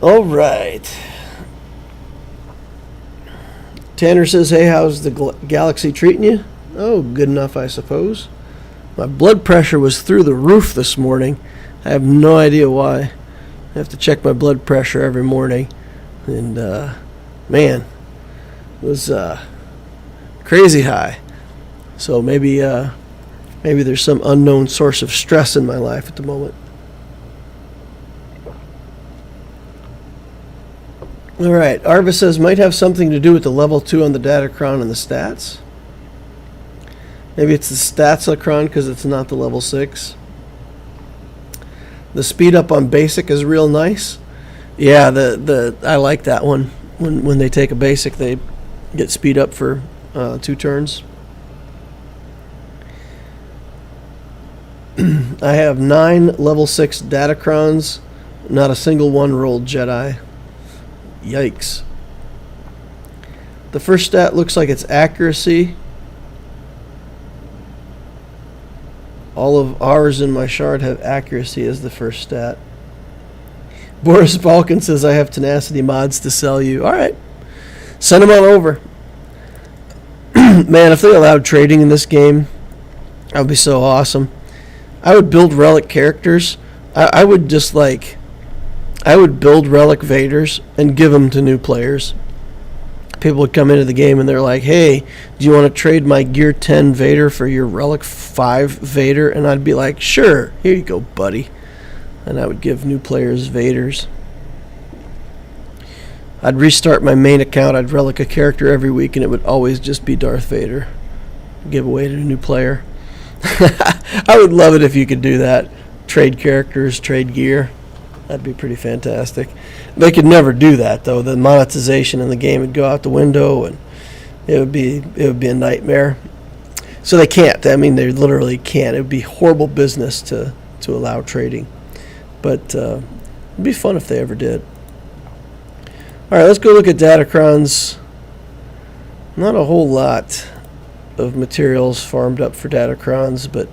All right. Tanner says, hey, how's the galaxy treating you? Oh, good enough, I suppose. My blood pressure was through the roof this morning. I have no idea why. I have to check my blood pressure every morning. And, man, it was crazy high. So maybe there's some unknown source of stress in my life at the moment. Alright, Arva says, might have something to do with the level 2 on the Datacron and the stats. Maybe it's the Statsacron because it's not the level 6. The speed up on basic is real nice. Yeah, the I like that one. When they take a basic, they get speed up for 2 turns. I have 9 level 6 datacrons. Not a single one rolled Jedi. Yikes. The first stat looks like it's accuracy. All of ours in my shard have accuracy as the first stat. Boris Balkan says I have tenacity mods to sell you. Alright. Send them on over. Man, if they allowed trading in this game, that would be so awesome. I would build Relic characters. I would just like... I would build Relic Vaders and give them to new players. People would come into the game and they're like, hey, do you want to trade my Gear 10 Vader for your Relic 5 Vader? And I'd be like, sure, here you go, buddy. And I would give new players Vaders. I'd restart my main account. I'd Relic a character every week, and it would always just be Darth Vader. Give away to a new player. I would love it if you could do that. Trade characters, trade gear. That'd be pretty fantastic. They could never do that, though. The monetization in the game would go out the window, and it would be a nightmare. So they can't. I mean, they literally can't. It would be horrible business to allow trading. But it'd be fun if they ever did. All right, let's go look at datacrons. Not a whole lot of materials farmed up for datacrons, but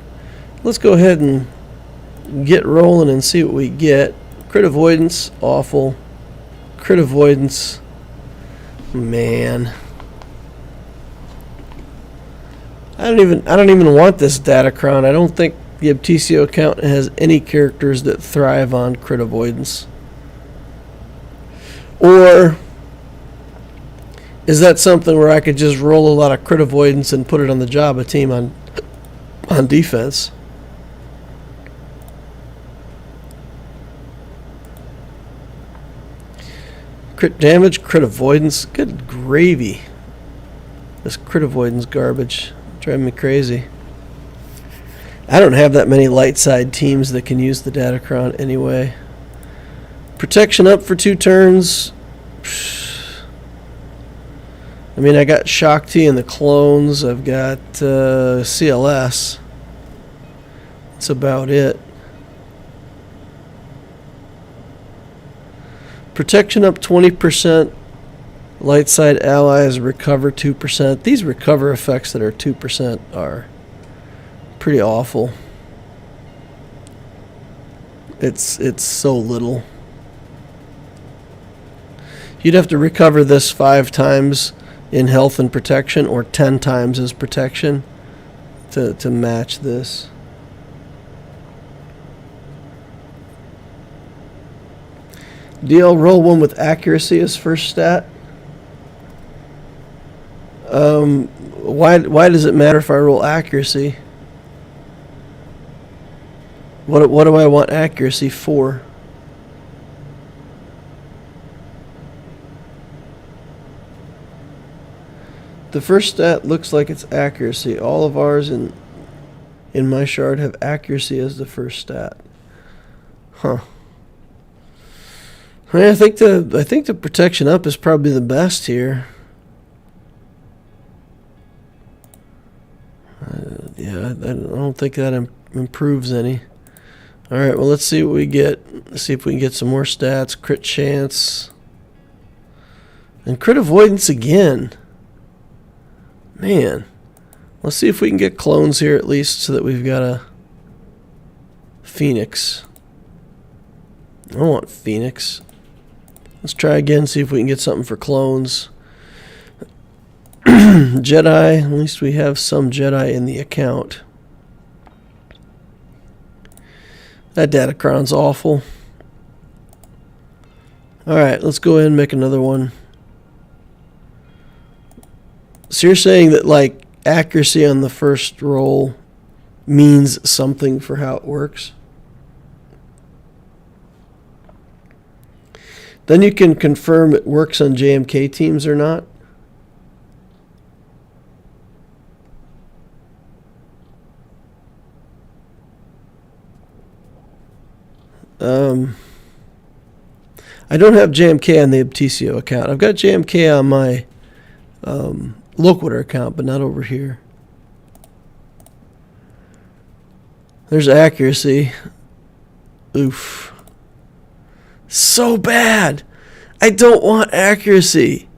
let's go ahead and get rolling and see what we get. Crit avoidance, awful. Crit avoidance, man. I don't even want this datacron. I don't think the Obticeo account has any characters that thrive on crit avoidance. Or is that something where I could just roll a lot of crit avoidance and put it on the Jabba team on defense? Crit damage, crit avoidance, good gravy. This crit avoidance garbage driving me crazy. I don't have that many light side teams that can use the Datacron anyway. Protection up for 2 turns. I mean, I got Shakti and the clones. I've got CLS. That's about it. Protection up 20%. Light side allies recover 2%. These recover effects that are 2% are pretty awful. It's so little. You'd have to recover this 5 times in health and protection, or 10 times as protection to match this. DL roll 1 with accuracy as first stat. Why does it matter if I roll accuracy? What do I want accuracy for? The first stat looks like it's accuracy. All of ours in my shard have accuracy as the first stat. Huh. I think the protection up is probably the best here. Yeah, I don't think that improves any. All right, well, let's see what we get. Let's see if we can get some more stats. Crit chance. And crit avoidance again. Man. Let's see if we can get clones here at least so that we've got a Phoenix. I don't want Phoenix. Let's try again, see if we can get something for clones. Jedi, at least we have some Jedi in the account. That Datacron's awful. Alright, let's go ahead and make another one. So you're saying that, like, accuracy on the first roll means something for how it works? Then you can confirm it works on JMK teams or not. I don't have JMK on the Obticeo account. I've got JMK on my Loquitur account, but not over here. There's accuracy. Oof. So bad. I don't want accuracy.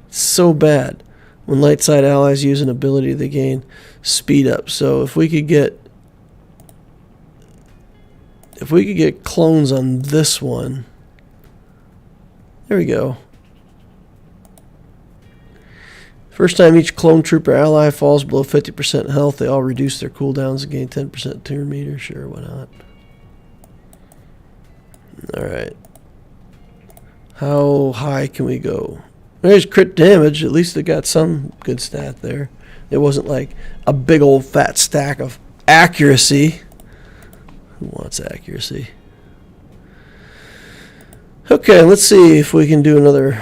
So bad. When light side allies use an ability, they gain speed up. So if we could get clones on this one. There we go. First time each clone trooper ally falls below 50% health, they all reduce their cooldowns and gain 10% turn meter. Sure, why not? Alright. How high can we go? There's crit damage. At least they got some good stat there. It wasn't like a big old fat stack of accuracy. Who wants accuracy? Okay, let's see if we can do another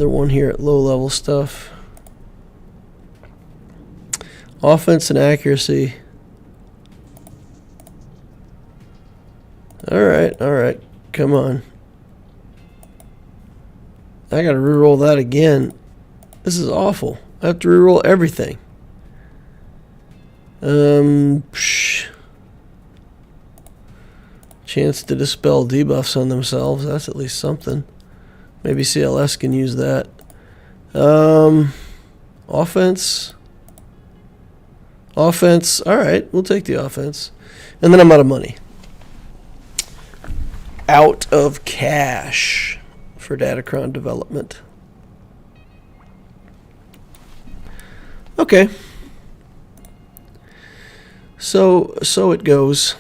one here at low level stuff. Offense and accuracy. Alright, come on. I gotta reroll that again. This is awful. I have to reroll everything. Chance to dispel debuffs on themselves. That's at least something. Maybe CLS can use that. Offense. Offense. Alright, we'll take the offense. And then I'm out of money. Out of cash for Datacron development. Okay. So it goes.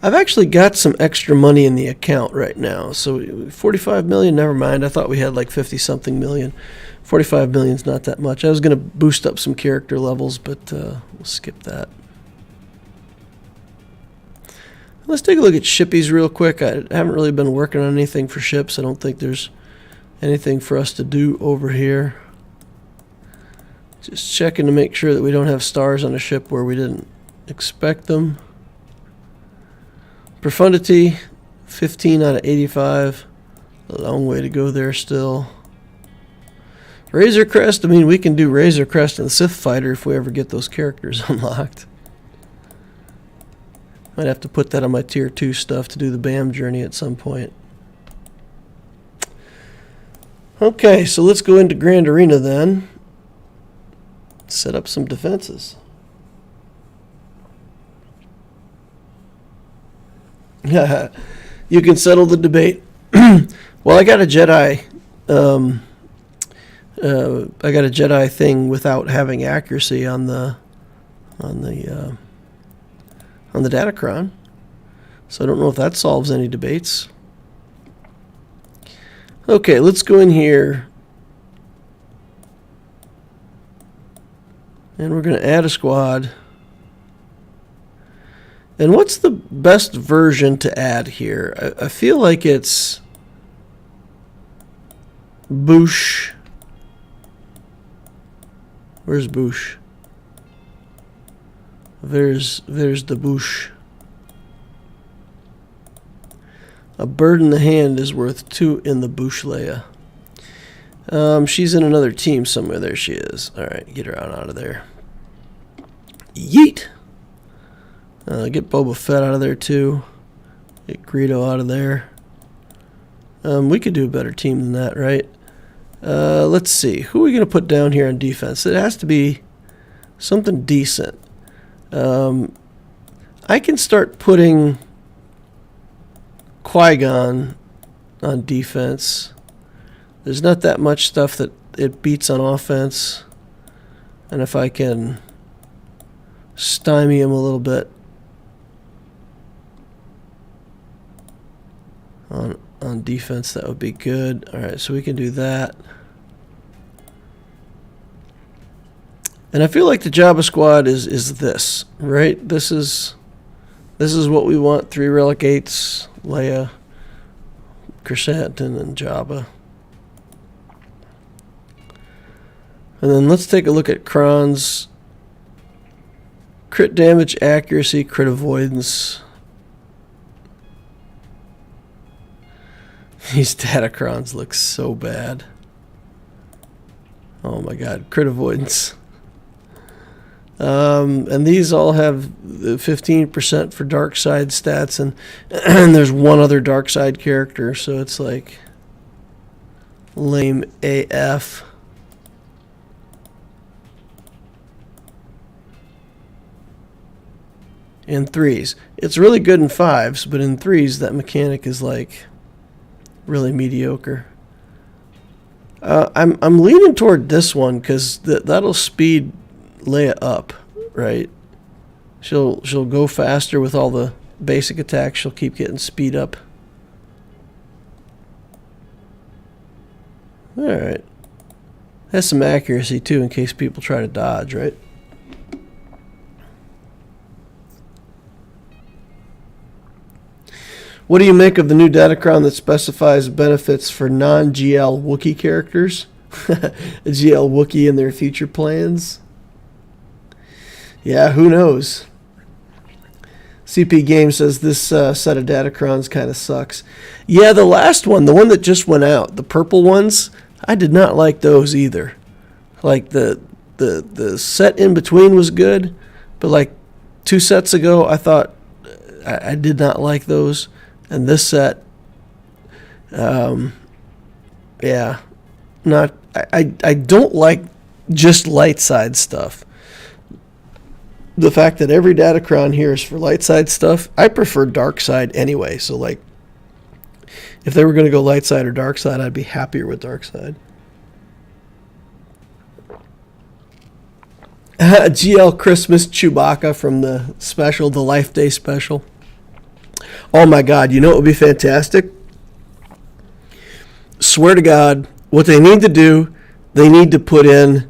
I've actually got some extra money in the account right now. So 45 million, never mind. I thought we had like 50 something million. 45 million is not that much. I was going to boost up some character levels, but we'll skip that. Let's take a look at shippies real quick. I haven't really been working on anything for ships. I don't think there's anything for us to do over here. Just checking to make sure that we don't have stars on a ship where we didn't expect them. Profundity, 15 out of 85. A long way to go there still. Razor Crest, I mean, we can do Razor Crest and Sith Fighter if we ever get those characters unlocked. Might have to put that on my tier 2 stuff to do the BAM journey at some point. Okay, so let's go into Grand Arena then. Set up some defenses. You can settle the debate. Well, I got a Jedi. I got a Jedi thing without having accuracy on the Datacron, so I don't know if that solves any debates. Okay, let's go in here, and we're going to add a squad. And what's the best version to add here? I feel like it's Boosh. Where's Boosh? There's the Boosh. A bird in the hand is worth 2 in the Boosh Leia. She's in another team somewhere. There she is. Alright, get her out of there. Yeet! Get Boba Fett out of there too. Get Greedo out of there. We could do a better team than that, right? Let's see. Who are we going to put down here on defense? It has to be something decent. I can start putting Qui-Gon on defense. There's not that much stuff that it beats on offense. And if I can stymie him a little bit on defense, that would be good. Alright, so we can do that. And I feel like the Jabba squad is this, right? This is what we want. 3 Relic 8s, Leia, Chrysanthemum, and Jabba. And then let's take a look at Kron's crit damage, accuracy, crit avoidance. These Datacrons look so bad. Oh my god, crit avoidance. And these all have 15% for dark side stats, and there's one other dark side character, so it's like lame AF. In threes. It's really good in fives, but in threes that mechanic is like really mediocre. I'm leaning toward this one because that'll speed Leia up, right? She'll go faster with all the basic attacks. She'll keep getting speed up. All right. Has some accuracy too in case people try to dodge, right? What do you make of the new Datacron that specifies benefits for non-GL Wookiee characters? A GL Wookiee in their future plans? Yeah, who knows? CP Game says this set of Datacrons kind of sucks. Yeah, the last one, the one that just went out, the purple ones, I did not like those either. Like the set in between was good, but like 2 sets ago, I thought I did not like those. And this set, yeah, not. I don't like just light side stuff. The fact that every Datacron here is for light side stuff, I prefer dark side anyway. So like, if they were going to go light side or dark side, I'd be happier with dark side. GL Christmas Chewbacca from the special, the Life Day special. Oh my God, you know what would be fantastic? Swear to God, what they need to do, they need to put in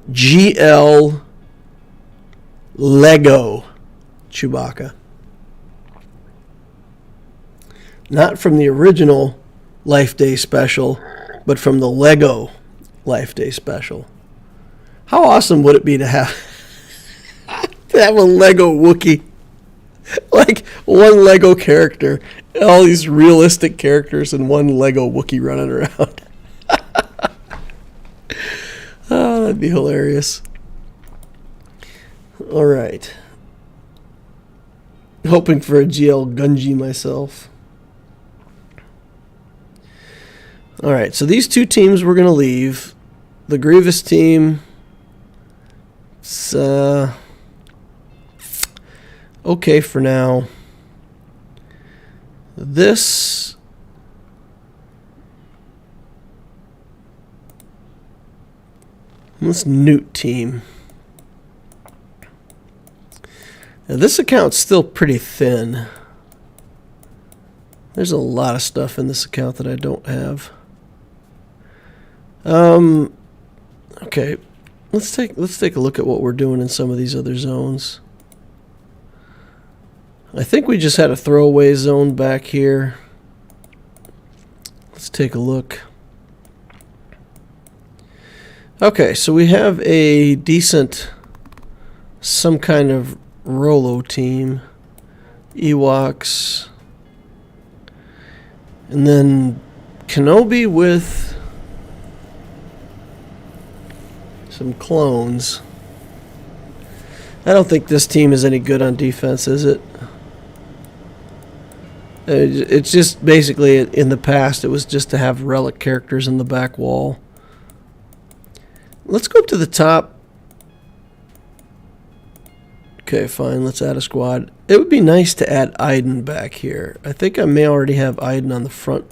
GL Lego Chewbacca. Not from the original Life Day special, but from the Lego Life Day special. How awesome would it be to have a Lego Wookiee? Like one Lego character, all these realistic characters and one Lego Wookiee running around. Oh, that'd be hilarious. All right. Hoping for a GL Gunji myself. All right, so these two teams we're going to leave. The Grievous team, it's okay for now. This Newt team. Now this account's still pretty thin. There's a lot of stuff in this account that I don't have. Okay, let's take a look at what we're doing in some of these other zones. I think we just had a throwaway zone back here. Let's take a look. Okay, so we have a decent, some kind of Rolo team. Ewoks. And then Kenobi with some clones. I don't think this team is any good on defense, is it? It's just basically, in the past, it was just to have relic characters in the back wall. Let's go up to the top. Okay, fine. Let's add a squad. It would be nice to add Iden back here. I think I may already have Iden on the front.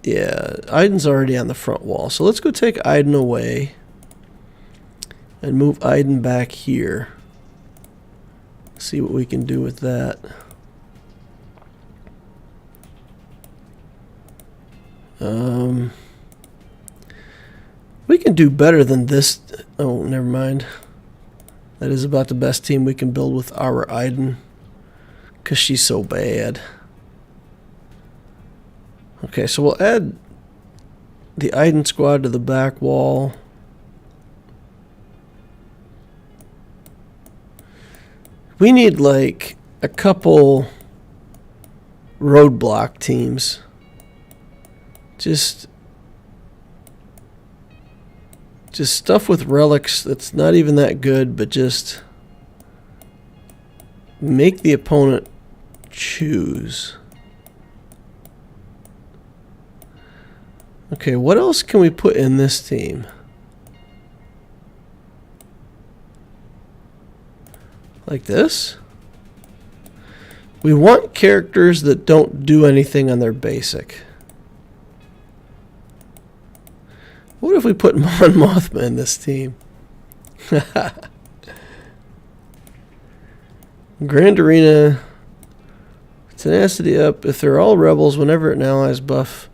Yeah, Iden's already on the front wall. So let's go take Iden away and move Iden back here. See what we can do with that. We can do better than this. Oh, never mind. That is about the best team we can build with our Iden, because she's so bad. Okay, so we'll add the Iden squad to the back wall. We need like a couple roadblock teams. Just stuff with relics that's not even that good, but just make the opponent choose. Okay, what else can we put in this team? Like this? We want characters that don't do anything on their basic. What if we put Mon Mothma in this team? Grand Arena. Tenacity up. If they're all rebels, whenever an ally's buff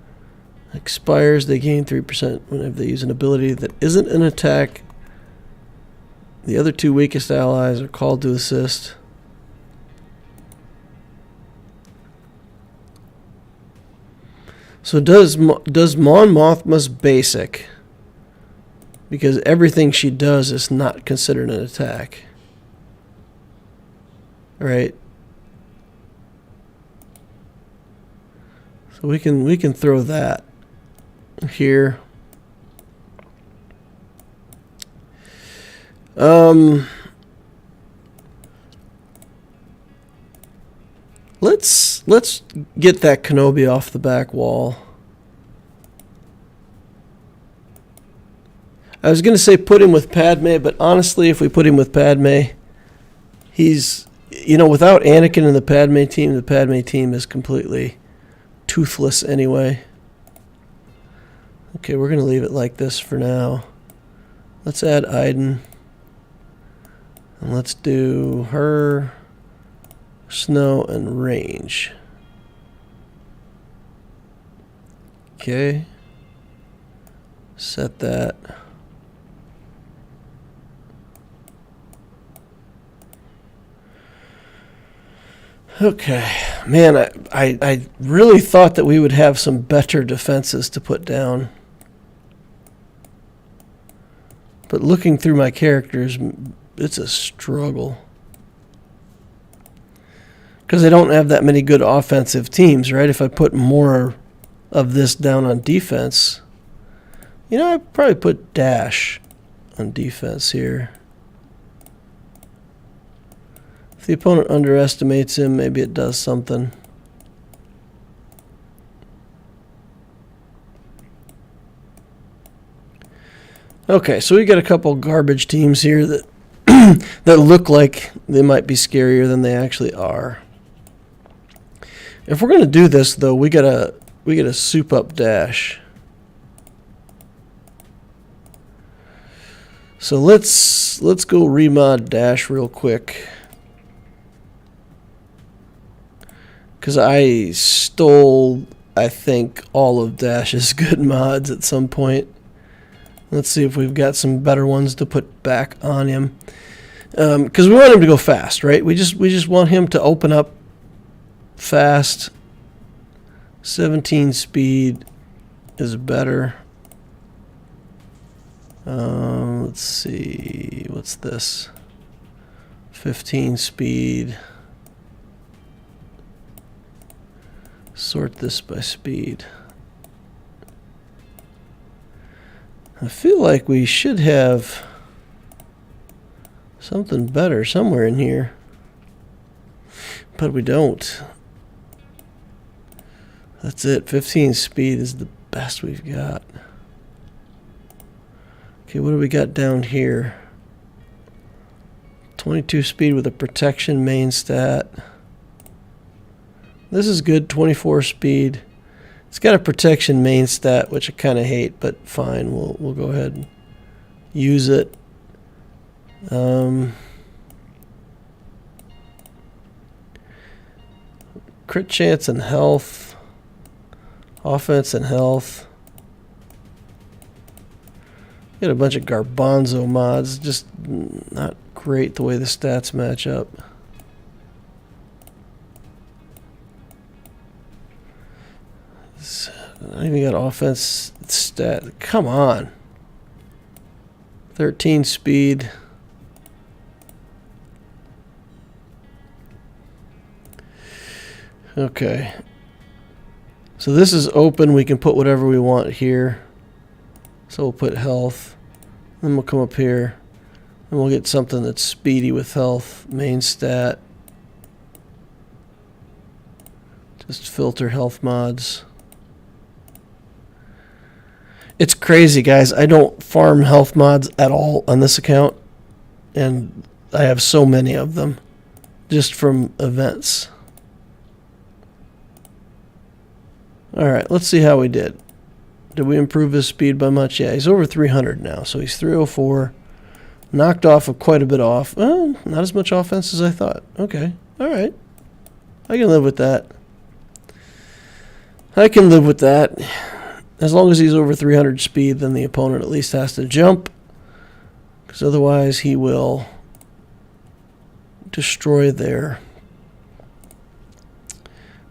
expires, they gain 3% whenever they use an ability that isn't an attack. The other two weakest allies are called to assist. So does Mon Mothma's basic, because everything she does is not considered an attack. Right? So we can throw that here. Let's get that Kenobi off the back wall. I was going to say put him with Padme, but honestly, if we put him with Padme, he's, you know, without Anakin and the Padme team is completely toothless anyway. Okay, we're going to leave it like this for now. Let's add Iden. And let's do her, Snow, and Range. Okay. Set that. Okay. Man, I really thought that we would have some better defenses to put down. But looking through my characters, it's a struggle. Because I don't have that many good offensive teams, right? If I put more of this down on defense, you know, I'd probably put Dash on defense here. If the opponent underestimates him, maybe it does something. Okay, so we got a couple garbage teams here that that look like they might be scarier than they actually are. If we're going to do this, though, we gotta soup up Dash. So let's go remod Dash real quick, because I stole, I think, all of Dash's good mods at some point. Let's see if we've got some better ones to put back on him, because we want him to go fast, right? We just want him to open up fast. 17 speed is better. Let's see, what's this? 15 speed. Sort this by speed. I feel like we should have something better somewhere in here, but we don't. That's it. 15 speed is the best we've got. Okay, what do we got down here? 22 speed with a protection main stat. This is good. 24 speed. It's got a protection main stat, which I kind of hate, but fine. We'll go ahead and use it. Crit chance and health. Offense and health. Got a bunch of garbanzo mods. Just not great the way the stats match up. I even got offense stat. Come on. 13 speed. Okay. So this is open. We can put whatever we want here. So we'll put health. Then we'll come up here. And we'll get something that's speedy with health. Main stat. Just filter health mods. It's crazy, guys. I don't farm health mods at all on this account. And I have so many of them. Just from events. Alright, let's see how we did. Did we improve his speed by much? Yeah, he's over 300 now. So he's 304. Knocked off of quite a bit off. Well, not as much offense as I thought. Okay, alright. I can live with that. I can live with that. As long as he's over 300 speed, then the opponent at least has to jump. Because otherwise he will destroy their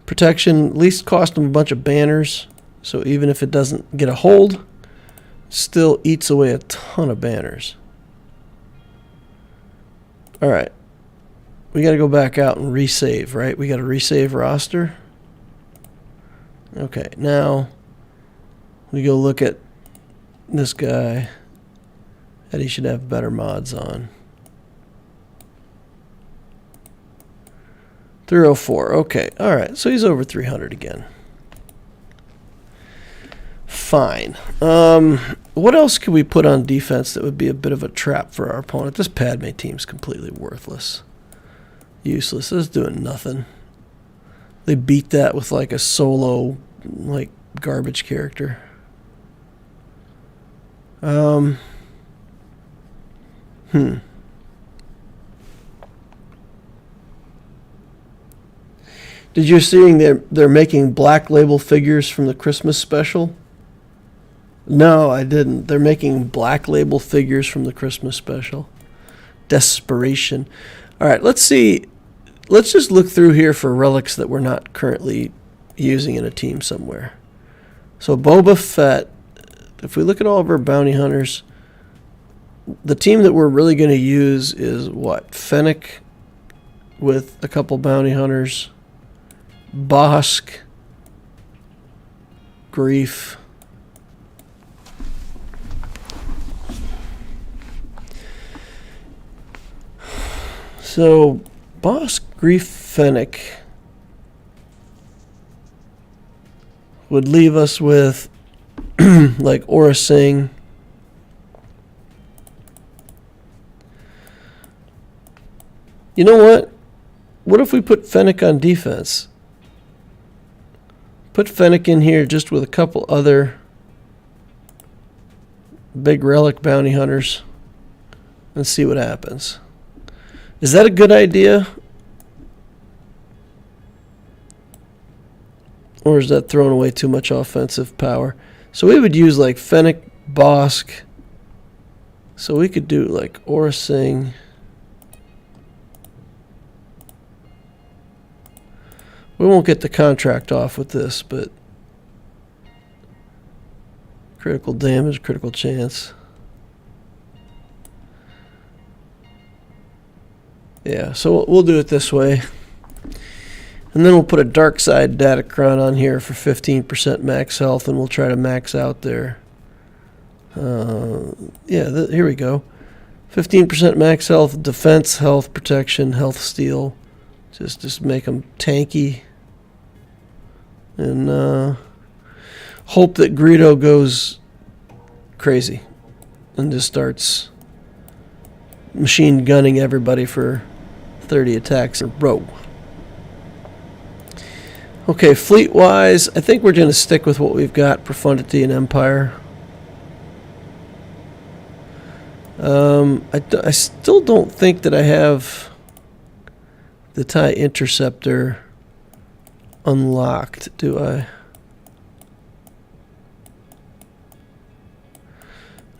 protection. At least cost him a bunch of banners. So even if it doesn't get a hold, it still eats away a ton of banners. Alright. We got to go back out and resave, right? We got to resave roster. Okay, now we go look at this guy. And he should have better mods on. 304. Okay, alright. So he's over 300 again. Fine. What else could we put on defense that would be a bit of a trap for our opponent? This Padme team's completely worthless. Useless. It's doing nothing. They beat that with like a solo, like, garbage character. Did you see they're making black label figures from the Christmas special? No, I didn't. They're making black label figures from the Christmas special. Desperation. All right, let's see. Let's just look through here for relics that we're not currently using in a team somewhere. So Boba Fett, if we look at all of our bounty hunters, the team that we're really going to use is what? Fennec with a couple bounty hunters. Bosk. Grief. So, Bosk, Grief, Fennec would leave us with like Aura Singh. You know what? What if we put Fennec on defense? Put Fennec in here just with a couple other big relic bounty hunters and see what happens. Is that a good idea? Or is that throwing away too much offensive power? So we would use like Fennec, Bosk. So we could do like Aura Singh. We won't get the contract off with this, but critical damage, critical chance. Yeah, so we'll do it this way. And then we'll put a dark side Datacron on here for 15% max health, and we'll try to max out there. Here we go. 15% max health, defense, health, protection, health, steal. Just make them tanky. And hope that Greedo goes crazy and just starts machine gunning everybody for 30 attacks in a row. Okay, fleet-wise, I think we're going to stick with what we've got, Profundity and Empire. I still don't think that I have the TIE Interceptor unlocked, do I?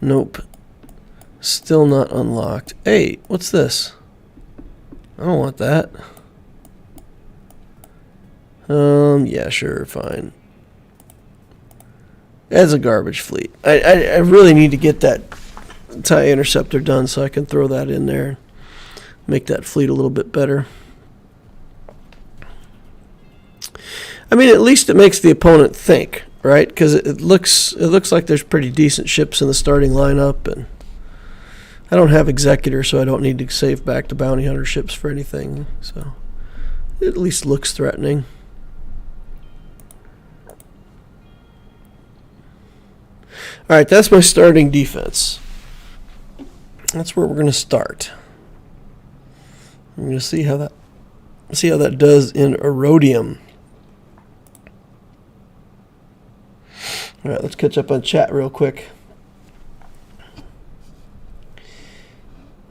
Nope. Still not unlocked. Hey, what's this? I don't want that. Yeah, sure, fine. That's a garbage fleet. I really need to get that TIE Interceptor done so I can throw that in there. Make that fleet a little bit better. I mean, at least it makes the opponent think, right? Because it looks like there's pretty decent ships in the starting lineup, and I don't have Executor, so I don't need to save back to Bounty Hunter ships for anything. So it at least looks threatening. All right, that's my starting defense. That's where we're going to start. We're going to see how that does in Erodium. All right, let's catch up on chat real quick.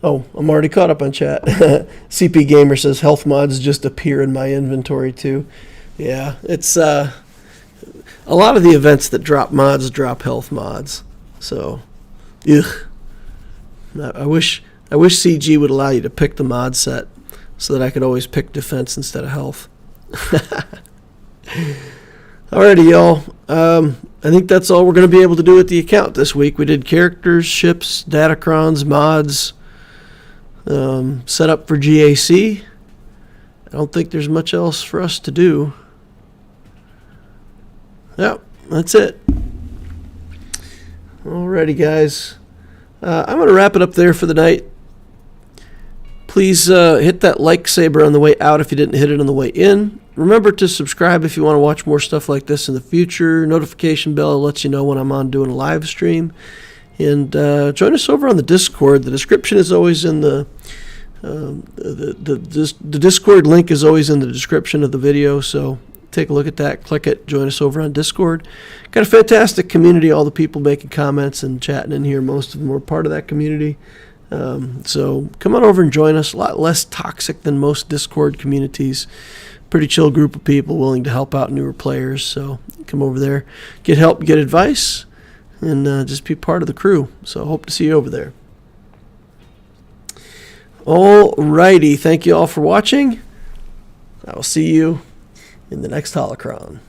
Oh, I'm already caught up on chat. CP Gamer says health mods just appear in my inventory too. Yeah, it's a lot of the events that drop mods drop health mods. So, ugh. I wish CG would allow you to pick the mod set so that I could always pick defense instead of health. Alrighty, y'all. I think that's all we're going to be able to do with the account this week. We did characters, ships, datacrons, mods, set up for GAC. I don't think there's much else for us to do. Yep, that's it. Alrighty, guys. I'm going to wrap it up there for the night. Please hit that like saber on the way out if you didn't hit it on the way in. Remember to subscribe if you want to watch more stuff like this in the future. Notification bell lets you know when I'm on doing a live stream. And join us over on the Discord. The description is always in the Discord link is always in the description of the video. So take a look at that, click it, join us over on Discord. Got a fantastic community, all the people making comments and chatting in here. Most of them are part of that community. So come on over and join us. A lot less toxic than most Discord communities. Pretty chill group of people willing to help out newer players. So come over there, get help, get advice, and just be part of the crew. So hope to see you over there. Alrighty, thank you all for watching. I will see you in the next Holocron.